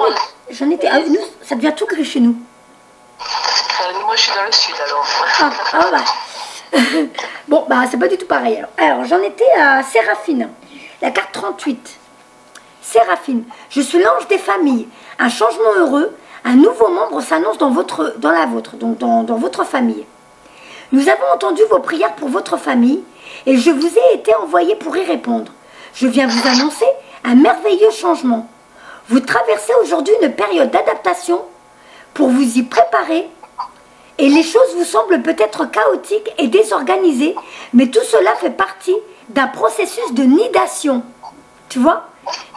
j'en étais... Ah, nous, ça devient tout gris chez nous. Moi, je suis dans le sud, alors. Bah. Bon, bah, c'est pas du tout pareil. Alors j'en étais à Séraphine, la carte 38. Séraphine, je suis l'ange des familles. Un changement heureux, un nouveau membre s'annonce dans la vôtre, donc dans votre famille. Nous avons entendu vos prières pour votre famille et je vous ai été envoyé pour y répondre. Je viens vous annoncer un merveilleux changement. Vous traversez aujourd'hui une période d'adaptation pour vous y préparer et les choses vous semblent peut-être chaotiques et désorganisées, mais tout cela fait partie d'un processus de nidation. Tu vois?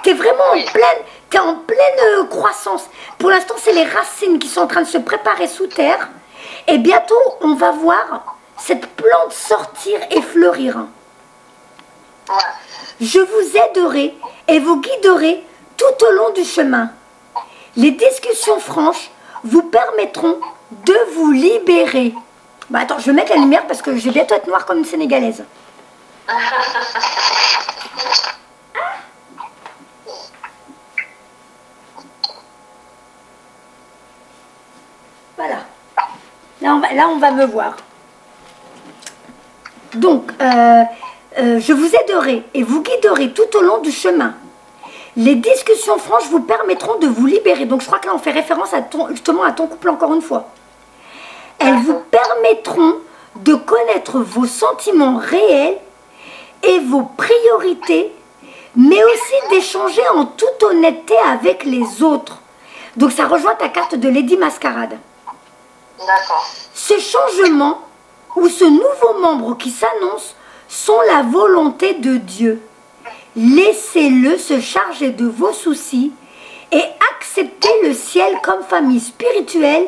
Tu es vraiment en pleine croissance. Pour l'instant, c'est les racines qui sont en train de se préparer sous terre et bientôt, on va voir cette plante sortir et fleurir. Je vous aiderai et vous guiderai tout au long du chemin. Les discussions franches vous permettront de vous libérer. Bah attends, je vais mettre la lumière parce que je vais bientôt être noire comme une Sénégalaise. Voilà. Là, on va me voir. Donc, je vous aiderai et vous guiderai tout au long du chemin. Les discussions franches vous permettront de vous libérer. Donc, je crois que là, on fait référence justement à ton couple encore une fois. Elles vous permettront de connaître vos sentiments réels et vos priorités, mais aussi d'échanger en toute honnêteté avec les autres. Donc, ça rejoint ta carte de Lady Mascarade. D'accord. Ce changement ou ce nouveau membre qui s'annonce sont la volonté de Dieu. Laissez-le se charger de vos soucis et acceptez le ciel comme famille spirituelle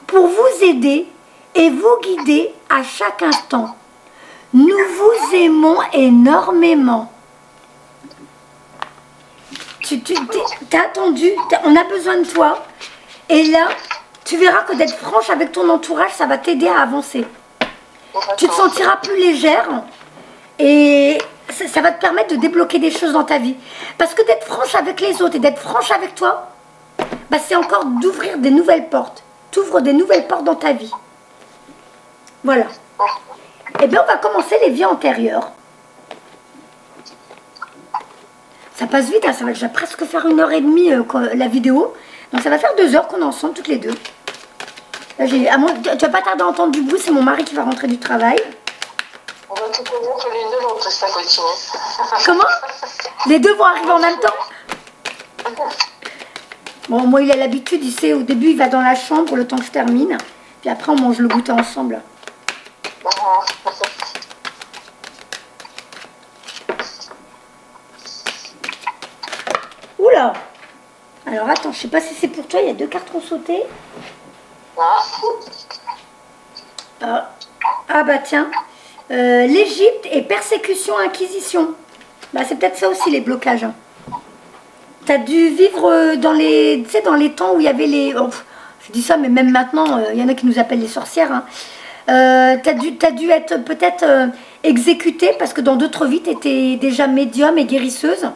pour vous aider et vous guider à chaque instant. Nous vous aimons énormément. T'as attendu, on a besoin de toi. Et là, tu verras que d'être franche avec ton entourage, ça va t'aider à avancer. Tu te sentiras plus légère et ça va te permettre de débloquer des choses dans ta vie. Parce que d'être franche avec les autres et d'être franche avec toi, bah c'est encore d'ouvrir des nouvelles portes. Tu ouvres des nouvelles portes dans ta vie. Voilà. Et bien, on va commencer les vies antérieures. Ça passe vite, hein, ça va déjà presque faire 1h30 la vidéo. Donc ça va faire 2 heures qu'on est ensemble, toutes les deux. Là, tu vas pas tarder à entendre du bruit, c'est mon mari qui va rentrer du travail. On va tout connaître l'une de l'autre, ça continue. Comment? Les deux vont arriver en même temps? Bon, moi, il a l'habitude, il sait, au début, il va dans la chambre le temps que je termine. Puis après, on mange le goûter ensemble. Oula! Alors, attends, je sais pas si c'est pour toi, il y a 2 cartes qui ont sauté. Ah bah tiens, l'Égypte et persécution, inquisition. Bah c'est peut-être ça aussi les blocages. T'as dû vivre dans les, tu sais, dans les temps où il y avait les... Oh, je dis ça, mais même maintenant, il y en a qui nous appellent les sorcières. Hein. T'as dû être peut-être exécutée parce que dans d'autres vies, tu étais déjà médium et guérisseuse.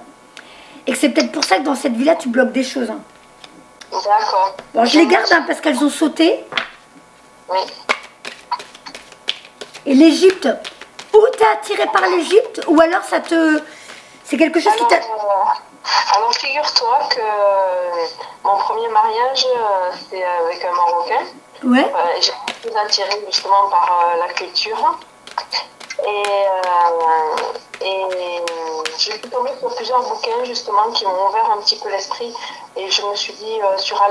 Et que c'est peut-être pour ça que dans cette vie-là, tu bloques des choses. Hein. D'accord. Bon, je les garde hein, parce qu'elles ont sauté. Oui. Et l'Égypte, ou t'es attiré par l'Égypte, ou alors ça te... C'est quelque chose qui t'a... Alors, figure-toi que mon premier mariage, c'était avec un Marocain. Ouais. J'ai été attirée justement par la culture. Et je suis tombée sur plusieurs bouquins justement qui m'ont ouvert un petit peu l'esprit. Et je me suis dit sur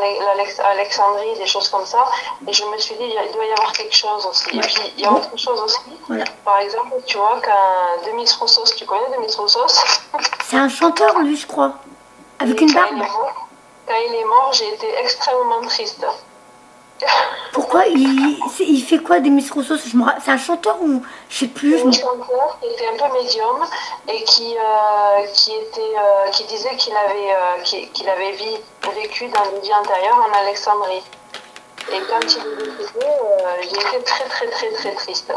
Alexandrie, des choses comme ça. Et je me suis dit, il doit y avoir quelque chose aussi. Et puis, il y a autre chose aussi. Voilà. Par exemple, tu vois qu'un Demis Roussos, tu connais Demis Roussos? C'est un chanteur, lui, je crois. Avec une barbe. Quand il est mort, j'ai été extrêmement triste. Pourquoi il fait quoi des Miss Rousseau? C'est un chanteur ou je sais plus. Un chanteur qui était un peu médium et qui disait qu'il avait vécu dans une vie antérieure en Alexandrie. Et quand il est décédé, j'ai été très très très très triste.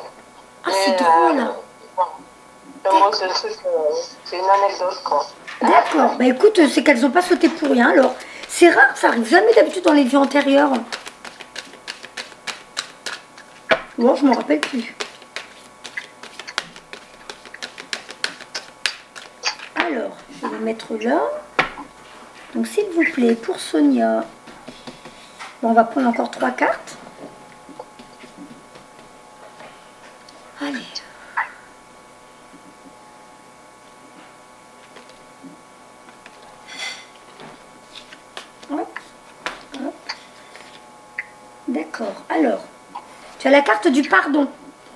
Ah, c'est drôle. Moi, c'est une anecdote, quoi. D'accord. Bah écoute, c'est qu'elles n'ont pas sauté pour rien alors. C'est rare, ça arrive jamais d'habitude dans les vies antérieures. Bon, je m'en rappelle plus. Alors, je vais mettre là. Donc, s'il vous plaît, pour Sonia, bon, on va prendre encore 3 cartes. Allez. Hop, hop. D'accord. Alors. Tu as la carte du pardon.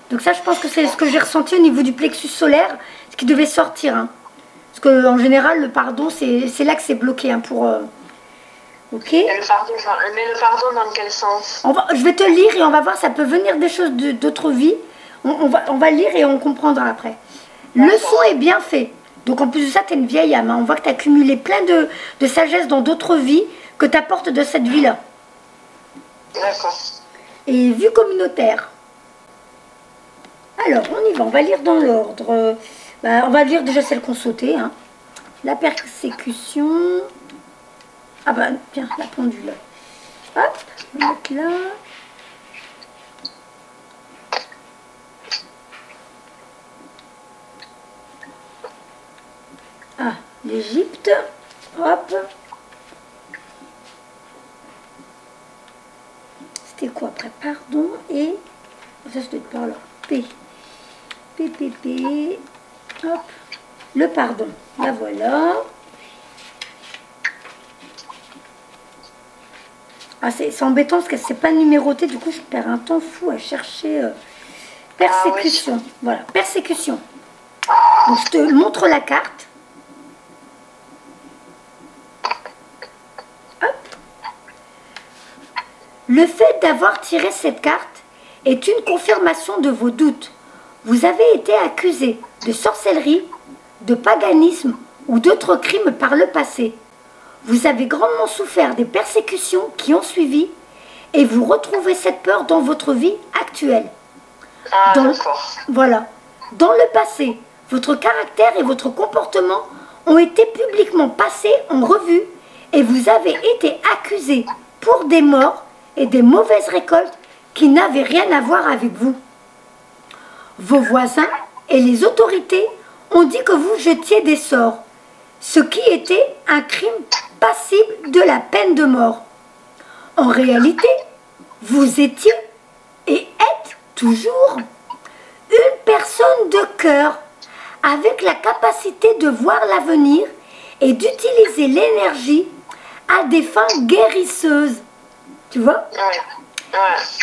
Donc ça, je pense que c'est ce que j'ai ressenti au niveau du plexus solaire, ce qui devait sortir. Hein. Parce qu'en général, le pardon, c'est là que c'est bloqué. Hein, pour, ok. Mais le pardon dans quel sens? Je vais te lire et on va voir, ça peut venir des choses d'autres vies. On va lire et on comprendra après. Le son est bien fait. Donc en plus de ça, tu es une vieille âme. Hein. On voit que tu as accumulé plein de sagesse dans d'autres vies que tu apportes de cette vie-là. D'accord. Et vue communautaire. Alors, on y va, on va lire dans l'ordre. On va lire déjà celle qu'on sautait. Hein. La persécution. Ah bah, tiens, la pendule. Hop, on va mettre là. Ah, l'Égypte. Hop. C'était quoi après? Pardon et... Ça, doit être par là. P. P, P, P. Hop. Le pardon. La voilà. Ah, c'est embêtant parce que c'est pas numéroté. Du coup, je perds un temps fou à chercher... persécution. Ah, oui. Voilà, persécution. Donc, je te montre la carte. Le fait d'avoir tiré cette carte est une confirmation de vos doutes. Vous avez été accusé de sorcellerie, de paganisme ou d'autres crimes par le passé. Vous avez grandement souffert des persécutions qui ont suivi et vous retrouvez cette peur dans votre vie actuelle. Voilà. Dans le passé, votre caractère et votre comportement ont été publiquement passés en revue et vous avez été accusé pour des morts et des mauvaises récoltes qui n'avaient rien à voir avec vous. Vos voisins et les autorités ont dit que vous jetiez des sorts, ce qui était un crime passible de la peine de mort. En réalité, vous étiez et êtes toujours une personne de cœur avec la capacité de voir l'avenir et d'utiliser l'énergie à des fins guérisseuses. Tu vois? Ouais.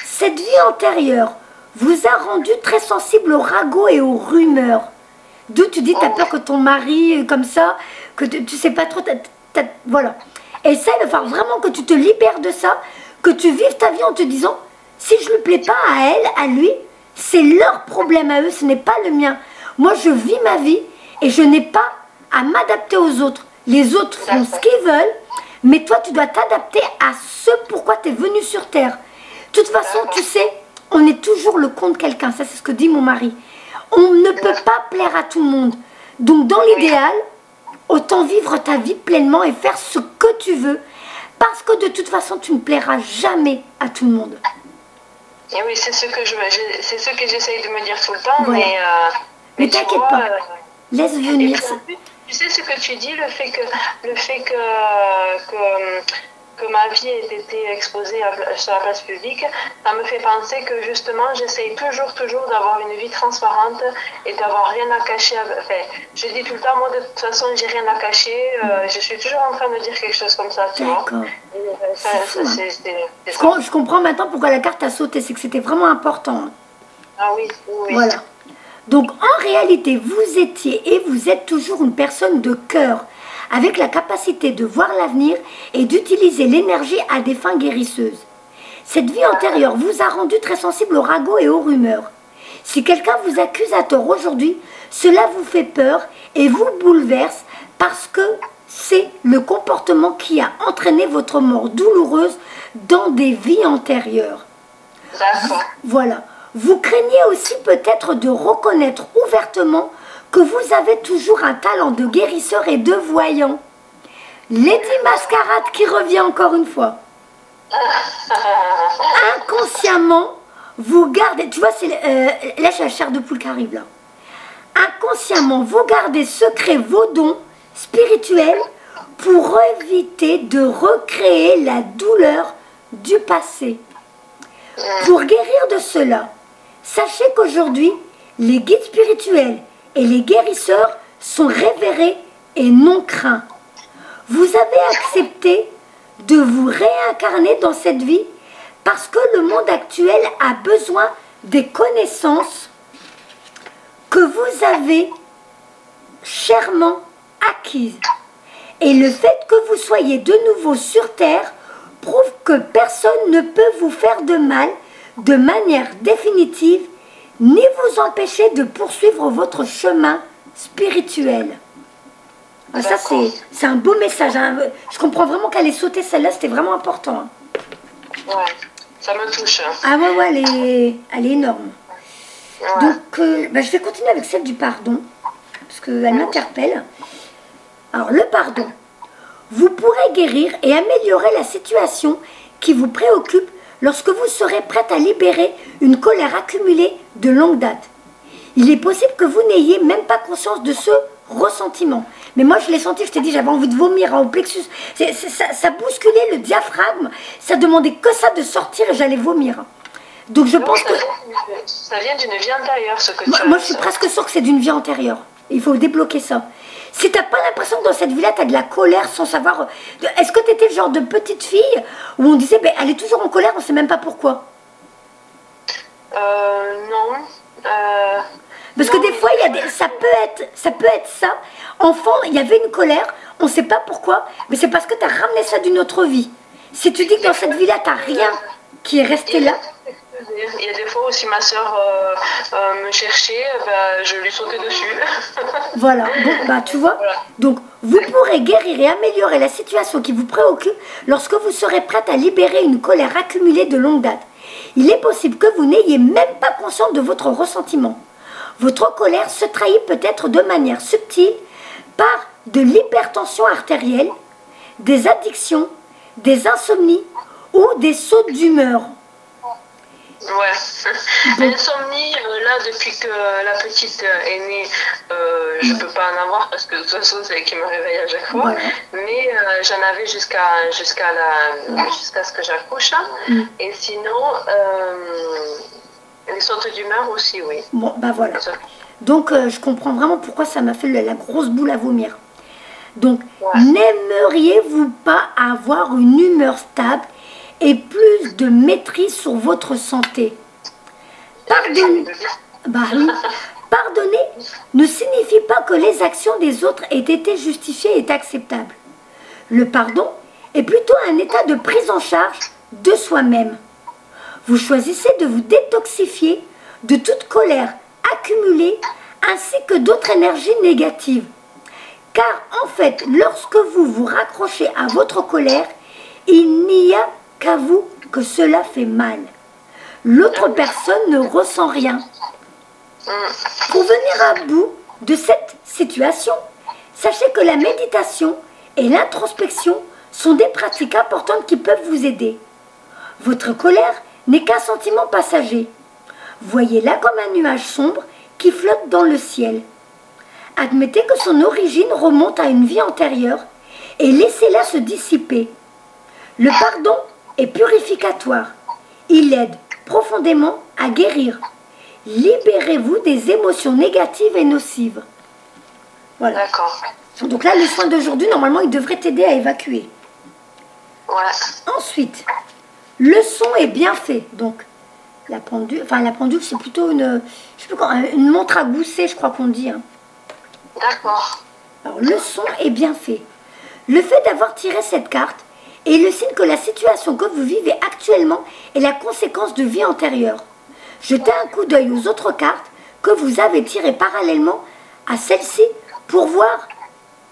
Cette vie antérieure vous a rendu très sensible aux ragots et aux rumeurs. D'où tu dis, tu as peur que ton mari, comme ça, que tu sais pas trop, voilà. Essaie de faire vraiment que tu te libères de ça, que tu vives ta vie en te disant, si je ne lui plais pas à elle, à lui, c'est leur problème à eux, ce n'est pas le mien. Moi, je vis ma vie et je n'ai pas à m'adapter aux autres. Les autres font ce qu'ils veulent, mais toi, tu dois t'adapter à ce pourquoi tu es venu sur Terre. De toute façon, tu sais, on est toujours le compte de quelqu'un. Ça, c'est ce que dit mon mari. On ne peut pas plaire à tout le monde. Donc, dans l'idéal, autant vivre ta vie pleinement et faire ce que tu veux. Parce que de toute façon, tu ne plairas jamais à tout le monde. Et oui, c'est ce que j'essaye de me dire tout le temps. Voilà. Mais t'inquiète pas. Laisse venir ça. Tu sais ce que tu dis, que ma vie ait été exposée sur la place publique, ça me fait penser que justement j'essaye toujours d'avoir une vie transparente et d'avoir rien à cacher. Enfin, je dis tout le temps, moi de toute façon j'ai rien à cacher, je suis toujours en train de dire quelque chose comme ça, tu vois. Je comprends maintenant pourquoi la carte a sauté, c'est que c'était vraiment important. Ah oui, oui. Voilà. Donc en réalité, vous étiez et vous êtes toujours une personne de cœur, avec la capacité de voir l'avenir et d'utiliser l'énergie à des fins guérisseuses. Cette vie antérieure vous a rendu très sensible aux ragots et aux rumeurs. Si quelqu'un vous accuse à tort aujourd'hui, cela vous fait peur et vous bouleverse parce que c'est le comportement qui a entraîné votre mort douloureuse dans des vies antérieures. D'accord. Voilà. Vous craignez aussi peut-être de reconnaître ouvertement que vous avez toujours un talent de guérisseur et de voyant. Lady Mascarade qui revient encore une fois. Inconsciemment, vous gardez... Tu vois, là, j'ai la chair de poule qui arrive là. Inconsciemment, vous gardez secret vos dons spirituels pour éviter de recréer la douleur du passé. Pour guérir de cela, sachez qu'aujourd'hui, les guides spirituels et les guérisseurs sont révérés et non craints. Vous avez accepté de vous réincarner dans cette vie parce que le monde actuel a besoin des connaissances que vous avez chèrement acquises. Et le fait que vous soyez de nouveau sur Terre prouve que personne ne peut vous faire de mal de manière définitive ni vous empêcher de poursuivre votre chemin spirituel. Ah, ça, c'est un beau message. Hein. Je comprends vraiment qu'elle ait sauté celle-là, c'était vraiment important. Hein. Ouais, ça me touche. Ah ouais, elle est énorme. Ouais. Donc, je vais continuer avec celle du pardon, parce qu'elle m'interpelle. Alors, le pardon. Vous pourrez guérir et améliorer la situation qui vous préoccupe lorsque vous serez prête à libérer une colère accumulée de longue date. Il est possible que vous n'ayez même pas conscience de ce ressentiment. Mais moi, je l'ai senti, je t'ai dit, j'avais envie de vomir au plexus. Ça bousculait le diaphragme, ça demandait que ça de sortir et j'allais vomir. Donc je pense que... Ça vient d'une vie antérieure, ce que tu as. Moi, je suis presque sûre que c'est d'une vie antérieure. Il faut débloquer ça. Si t'as pas l'impression que dans cette vie-là, tu as de la colère sans savoir... Est-ce que tu étais le genre de petite fille où on disait, elle est toujours en colère, on sait même pas pourquoi? Non. Parce que des fois, ça peut être ça. Enfant, il y avait une colère, on ne sait pas pourquoi, mais c'est parce que tu as ramené ça d'une autre vie. Si tu dis que dans cette vie-là, tu n'as rien qui est resté là... Il y a des fois où si ma soeur me cherchait, je lui sautais dessus. Voilà, bon, tu vois. Voilà. Donc, vous pourrez guérir et améliorer la situation qui vous préoccupe lorsque vous serez prête à libérer une colère accumulée de longue date. Il est possible que vous n'ayez même pas conscience de votre ressentiment. Votre colère se trahit peut-être de manière subtile par de l'hypertension artérielle, des addictions, des insomnies ou des sautes d'humeur. Ouais, l'insomnie, là, depuis que la petite est née, je peux pas en avoir parce que de toute façon, c'est elle qui me réveille à chaque fois. Voilà. Mais j'en avais jusqu'à ce que j'accouche. Et sinon, les sautes d'humeur aussi, oui. Bon, voilà. Donc, je comprends vraiment pourquoi ça m'a fait la grosse boule à vomir. Donc, n'aimeriez-vous pas avoir une humeur stable et plus de maîtrise sur votre santé? Pardonner ne signifie pas que les actions des autres aient été justifiées et acceptables. Le pardon est plutôt un état de prise en charge de soi-même. Vous choisissez de vous détoxifier de toute colère accumulée ainsi que d'autres énergies négatives. Car en fait, lorsque vous vous raccrochez à votre colère, il n'y a qu'à vous que cela fait mal. L'autre personne ne ressent rien. Pour venir à bout de cette situation, sachez que la méditation et l'introspection sont des pratiques importantes qui peuvent vous aider. Votre colère n'est qu'un sentiment passager. Voyez-la comme un nuage sombre qui flotte dans le ciel. admettez que son origine remonte à une vie antérieure et laissez-la se dissiper. Le pardon est purificatoire. Il aide profondément à guérir. Libérez-vous des émotions négatives et nocives. Voilà. D'accord. Donc là, le soin d'aujourd'hui, normalement, il devrait t'aider à évacuer. Ouais. Ensuite, le son est bien fait. Donc, la pendule, c'est plutôt une, je sais plus quoi, une montre à gousset, je crois qu'on dit. Hein. D'accord. Alors, le son est bien fait. Le fait d'avoir tiré cette carte est le signe que la situation que vous vivez actuellement est la conséquence de vie antérieure. Jetez un coup d'œil aux autres cartes que vous avez tirées parallèlement à celle-ci pour voir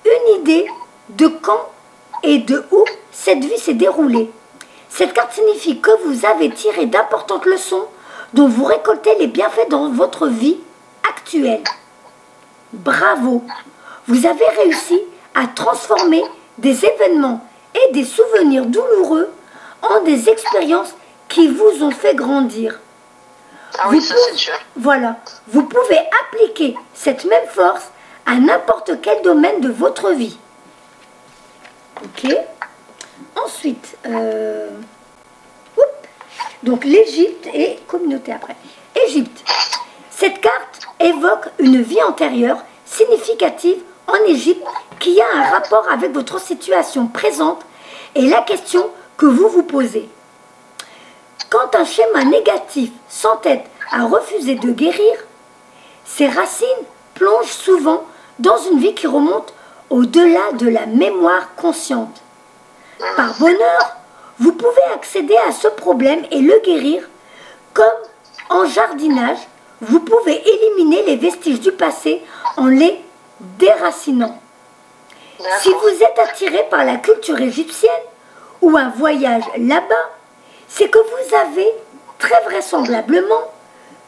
une idée de quand et de où cette vie s'est déroulée. Cette carte signifie que vous avez tiré d'importantes leçons dont vous récoltez les bienfaits dans votre vie actuelle. Bravo! Vous avez réussi à transformer des événements et des souvenirs douloureux en des expériences qui vous ont fait grandir. Ah oui, ça c'est sûr. Voilà, vous pouvez appliquer cette même force à n'importe quel domaine de votre vie. Ok. Ensuite, donc l'Égypte et communauté après. Égypte. Cette carte évoque une vie antérieure significative en Égypte qui a un rapport avec votre situation présente et la question que vous vous posez. Quand un schéma négatif s'entête à refuser de guérir, ses racines plongent souvent dans une vie qui remonte au-delà de la mémoire consciente. Par bonheur, vous pouvez accéder à ce problème et le guérir, comme en jardinage, vous pouvez éliminer les vestiges du passé en les déracinant. Si vous êtes attiré par la culture égyptienne ou un voyage là-bas, c'est que vous avez très vraisemblablement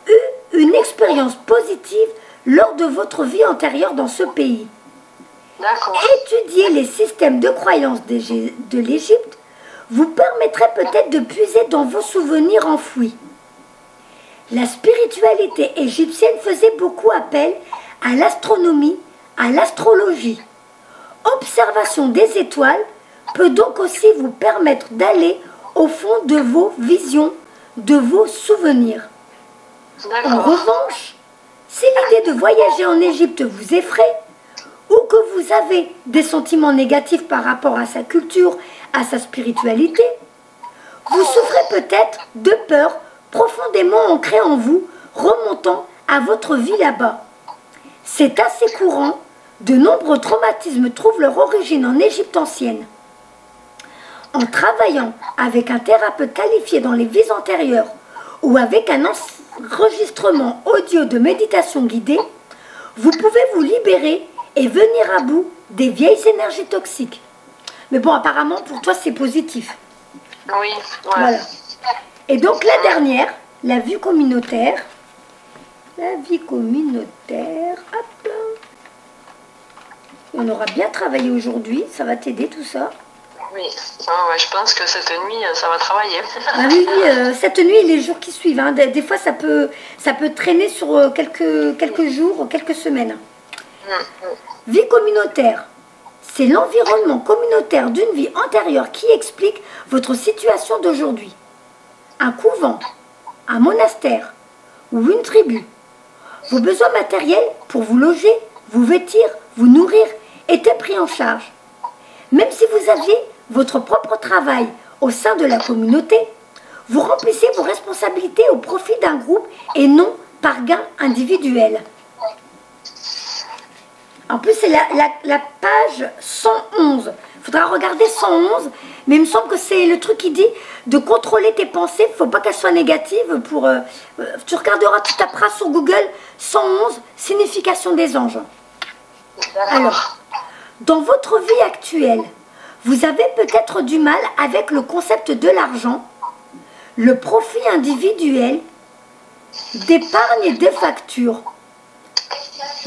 eu une expérience positive lors de votre vie antérieure dans ce pays. Étudier les systèmes de croyance de l'Égypte vous permettrait peut-être de puiser dans vos souvenirs enfouis. La spiritualité égyptienne faisait beaucoup appel à l'astronomie, à l'astrologie. Observation des étoiles peut donc aussi vous permettre d'aller au fond de vos visions, de vos souvenirs. En revanche, si l'idée de voyager en Égypte vous effraie, ou que vous avez des sentiments négatifs par rapport à sa culture, à sa spiritualité, vous souffrez peut-être de peurs profondément ancrées en vous, remontant à votre vie là-bas. C'est assez courant, de nombreux traumatismes trouvent leur origine en Égypte ancienne. En travaillant avec un thérapeute qualifié dans les vies antérieures ou avec un enregistrement audio de méditation guidée, vous pouvez vous libérer et venir à bout des vieilles énergies toxiques. Mais bon, apparemment, pour toi, c'est positif. Oui, voilà. Et donc, la dernière, la vie communautaire. La vie communautaire, hop. On aura bien travaillé aujourd'hui, ça va t'aider tout ça. Oui, ouais, je pense que cette nuit, ça va travailler. Ah oui, cette nuit et les jours qui suivent. Hein. Des fois, ça peut traîner sur quelques jours, quelques semaines. Vie communautaire. C'est l'environnement communautaire d'une vie antérieure qui explique votre situation d'aujourd'hui. Un couvent, un monastère ou une tribu. Vos besoins matériels pour vous loger, vous vêtir, vous nourrir étaient pris en charge. Même si vous aviez votre propre travail au sein de la communauté, vous remplissez vos responsabilités au profit d'un groupe et non par gain individuel. En plus, c'est la page 111. Il faudra regarder 111, mais il me semble que c'est le truc qui dit de contrôler tes pensées. Il ne faut pas qu'elles soient négatives. Tu regarderas, tu taperas sur Google 111, signification des anges. Alors, dans votre vie actuelle, vous avez peut-être du mal avec le concept de l'argent, le profit individuel, d'épargne et de factures.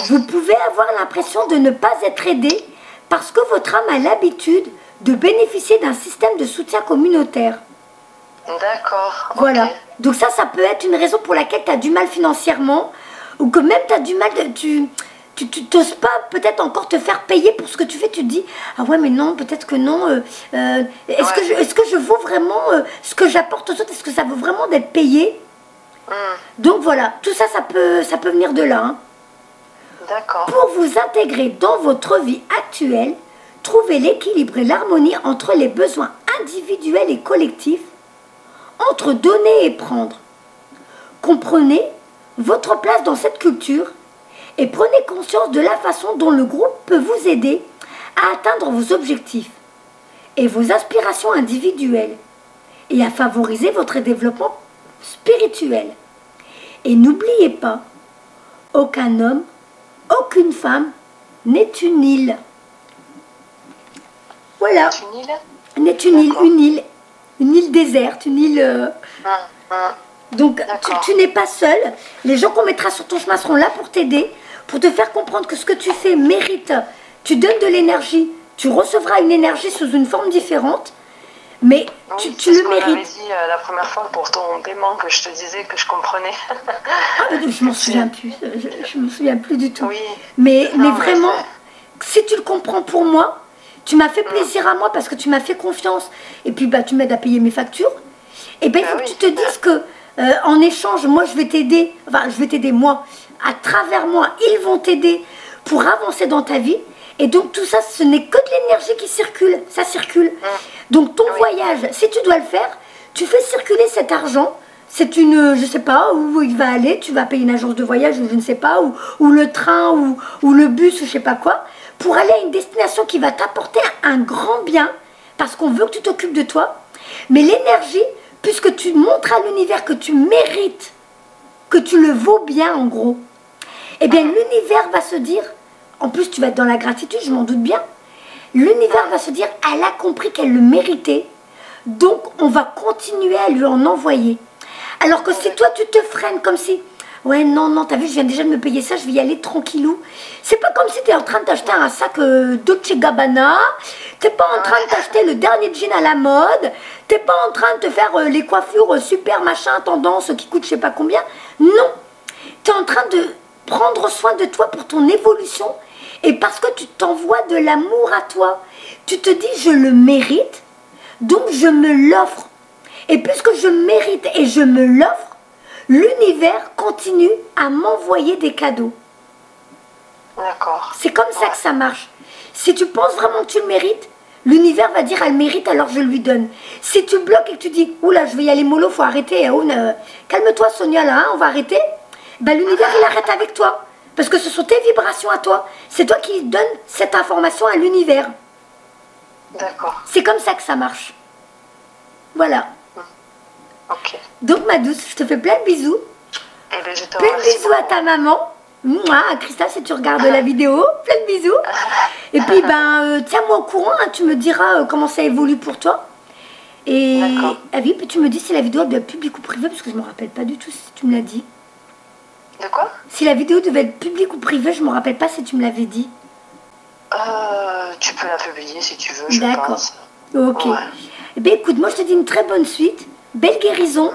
Vous pouvez avoir l'impression de ne pas être aidé parce que votre âme a l'habitude de bénéficier d'un système de soutien communautaire. D'accord. Voilà. Okay. Donc ça peut être une raison pour laquelle tu as du mal financièrement ou que même tu as du mal, tu t'oses pas peut-être encore te faire payer pour ce que tu fais. Tu te dis, ah ouais, mais non, peut-être que non. Est-ce que je vaux vraiment ce que j'apporte aux autres? Est-ce que ça vaut vraiment d'être payé? Donc voilà, tout ça, ça peut venir de là. Hein. D'accord. Pour vous intégrer dans votre vie actuelle, trouvez l'équilibre et l'harmonie entre les besoins individuels et collectifs, entre donner et prendre. Comprenez votre place dans cette culture et prenez conscience de la façon dont le groupe peut vous aider à atteindre vos objectifs et vos aspirations individuelles et à favoriser votre développement spirituel. Et n'oubliez pas, aucun homme, aucune femme n'est une île. Voilà. N'est une île déserte, une île... Donc tu n'es pas seul. Les gens qu'on mettra sur ton chemin seront là pour t'aider, pour te faire comprendre que ce que tu fais mérite. Tu donnes de l'énergie, tu recevras une énergie sous une forme différente, mais oui, tu le mérites. J'avais dit la première fois pour ton paiement que je te disais que je comprenais. Je m'en souviens plus, je me souviens plus du tout. Oui. Mais vraiment, si tu le comprends pour moi, tu m'as fait plaisir à moi parce que tu m'as fait confiance. Et puis tu m'aides à payer mes factures. Et bien il faut que tu te dises que en échange, moi je vais t'aider, enfin je vais t'aider moi, à travers moi, ils vont t'aider pour avancer dans ta vie. Et donc tout ça, ce n'est que de l'énergie qui circule, ça circule. Donc ton voyage, si tu dois le faire, tu fais circuler cet argent. C'est une, je sais pas, où il va aller, tu vas payer une agence de voyage ou je ne sais pas, ou le train ou le bus ou je sais pas quoi, pour aller à une destination qui va t'apporter un grand bien, parce qu'on veut que tu t'occupes de toi. Mais l'énergie, puisque tu montres à l'univers que tu mérites, que tu le vaux bien en gros, eh bien l'univers va se dire, en plus tu vas être dans la gratitude, je m'en doute bien, l'univers va se dire, elle a compris qu'elle le méritait, donc on va continuer à lui en envoyer. Alors que si toi tu te freines comme si, ouais non, t'as vu, je viens déjà de me payer ça, je vais y aller tranquillou. C'est pas comme si tu es en train de t'acheter un sac Dolce Gabbana, t'es pas en train de t'acheter le dernier jean à la mode, t'es pas en train de te faire les coiffures super machin tendance qui coûtent je sais pas combien. Non, tu es en train de prendre soin de toi pour ton évolution et parce que tu t'envoies de l'amour à toi. Tu te dis je le mérite, donc je me l'offre. Et puisque je mérite et je me l'offre, l'univers continue à m'envoyer des cadeaux. D'accord. C'est comme ça que ça marche. Si tu penses vraiment que tu le mérites, l'univers va dire elle mérite alors je lui donne. Si tu bloques et que tu dis oula je vais y aller mollo, faut arrêter, calme-toi Sonia là, hein, on va arrêter, ben, l'univers il arrête avec toi. Parce que ce sont tes vibrations à toi. C'est toi qui donnes cette information à l'univers. D'accord. C'est comme ça que ça marche. Voilà. Ok. Donc ma douce, je te fais plein de bisous. Et bien, je te plein de bisous à ta maman. Mouah, Christa, si tu regardes la vidéo, plein de bisous. Et puis tiens-moi au courant, hein, tu me diras comment ça évolue pour toi. Et oui, puis tu me dis si la vidéo doit être publique ou privée, parce que je ne me rappelle pas du tout si tu me l'as dit. De quoi? Si la vidéo devait être publique ou privée, je ne me rappelle pas si tu me l'avais dit. Tu peux la publier si tu veux, je pense. Ok. Ouais. Eh bien écoute, moi je te dis une très bonne suite, belle guérison,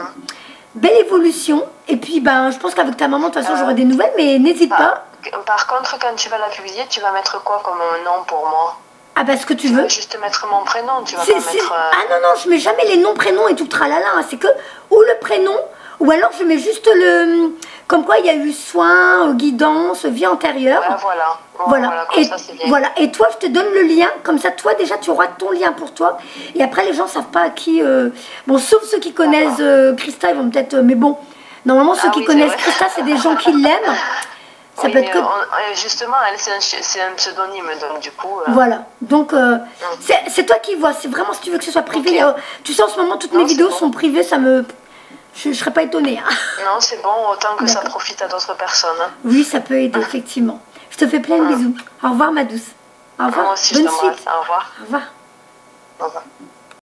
belle évolution. Et puis je pense qu'avec ta maman, de toute façon j'aurai des nouvelles, mais n'hésite pas. Par contre, quand tu vas la publier, tu vas mettre quoi comme nom pour moi? Ah bah ce que tu veux. Vas juste mettre mon prénom, tu vas pas mettre... Ah non, je mets jamais les noms, prénoms et tout tralala, hein. C'est que ou le prénom, ou alors je mets juste le... Comme quoi il y a eu soin, guidance, vie antérieure. Ouais, voilà, comme ça c'est bien. Voilà, et toi je te donne le lien, comme ça toi déjà tu auras ton lien pour toi. Et après les gens ne savent pas à qui... Bon, sauf ceux qui connaissent Christa, ils vont peut-être... mais bon, normalement ceux qui connaissent Christa, c'est des gens qui l'aiment. Ça peut être que... Justement, elle, c'est un pseudonyme, donc du coup... Voilà, donc c'est toi qui vois, c'est vraiment si tu veux que ce soit privé. Tu sais, en ce moment, toutes mes vidéos sont privées, ça me... Je ne serais pas étonnée. Hein. Non, c'est bon, autant que ça profite à d'autres personnes. Oui, ça peut aider, effectivement. Je te fais plein de bisous. Au revoir, ma douce. Au revoir. Moi aussi, bonne je suite. Au revoir. Au revoir. Au revoir.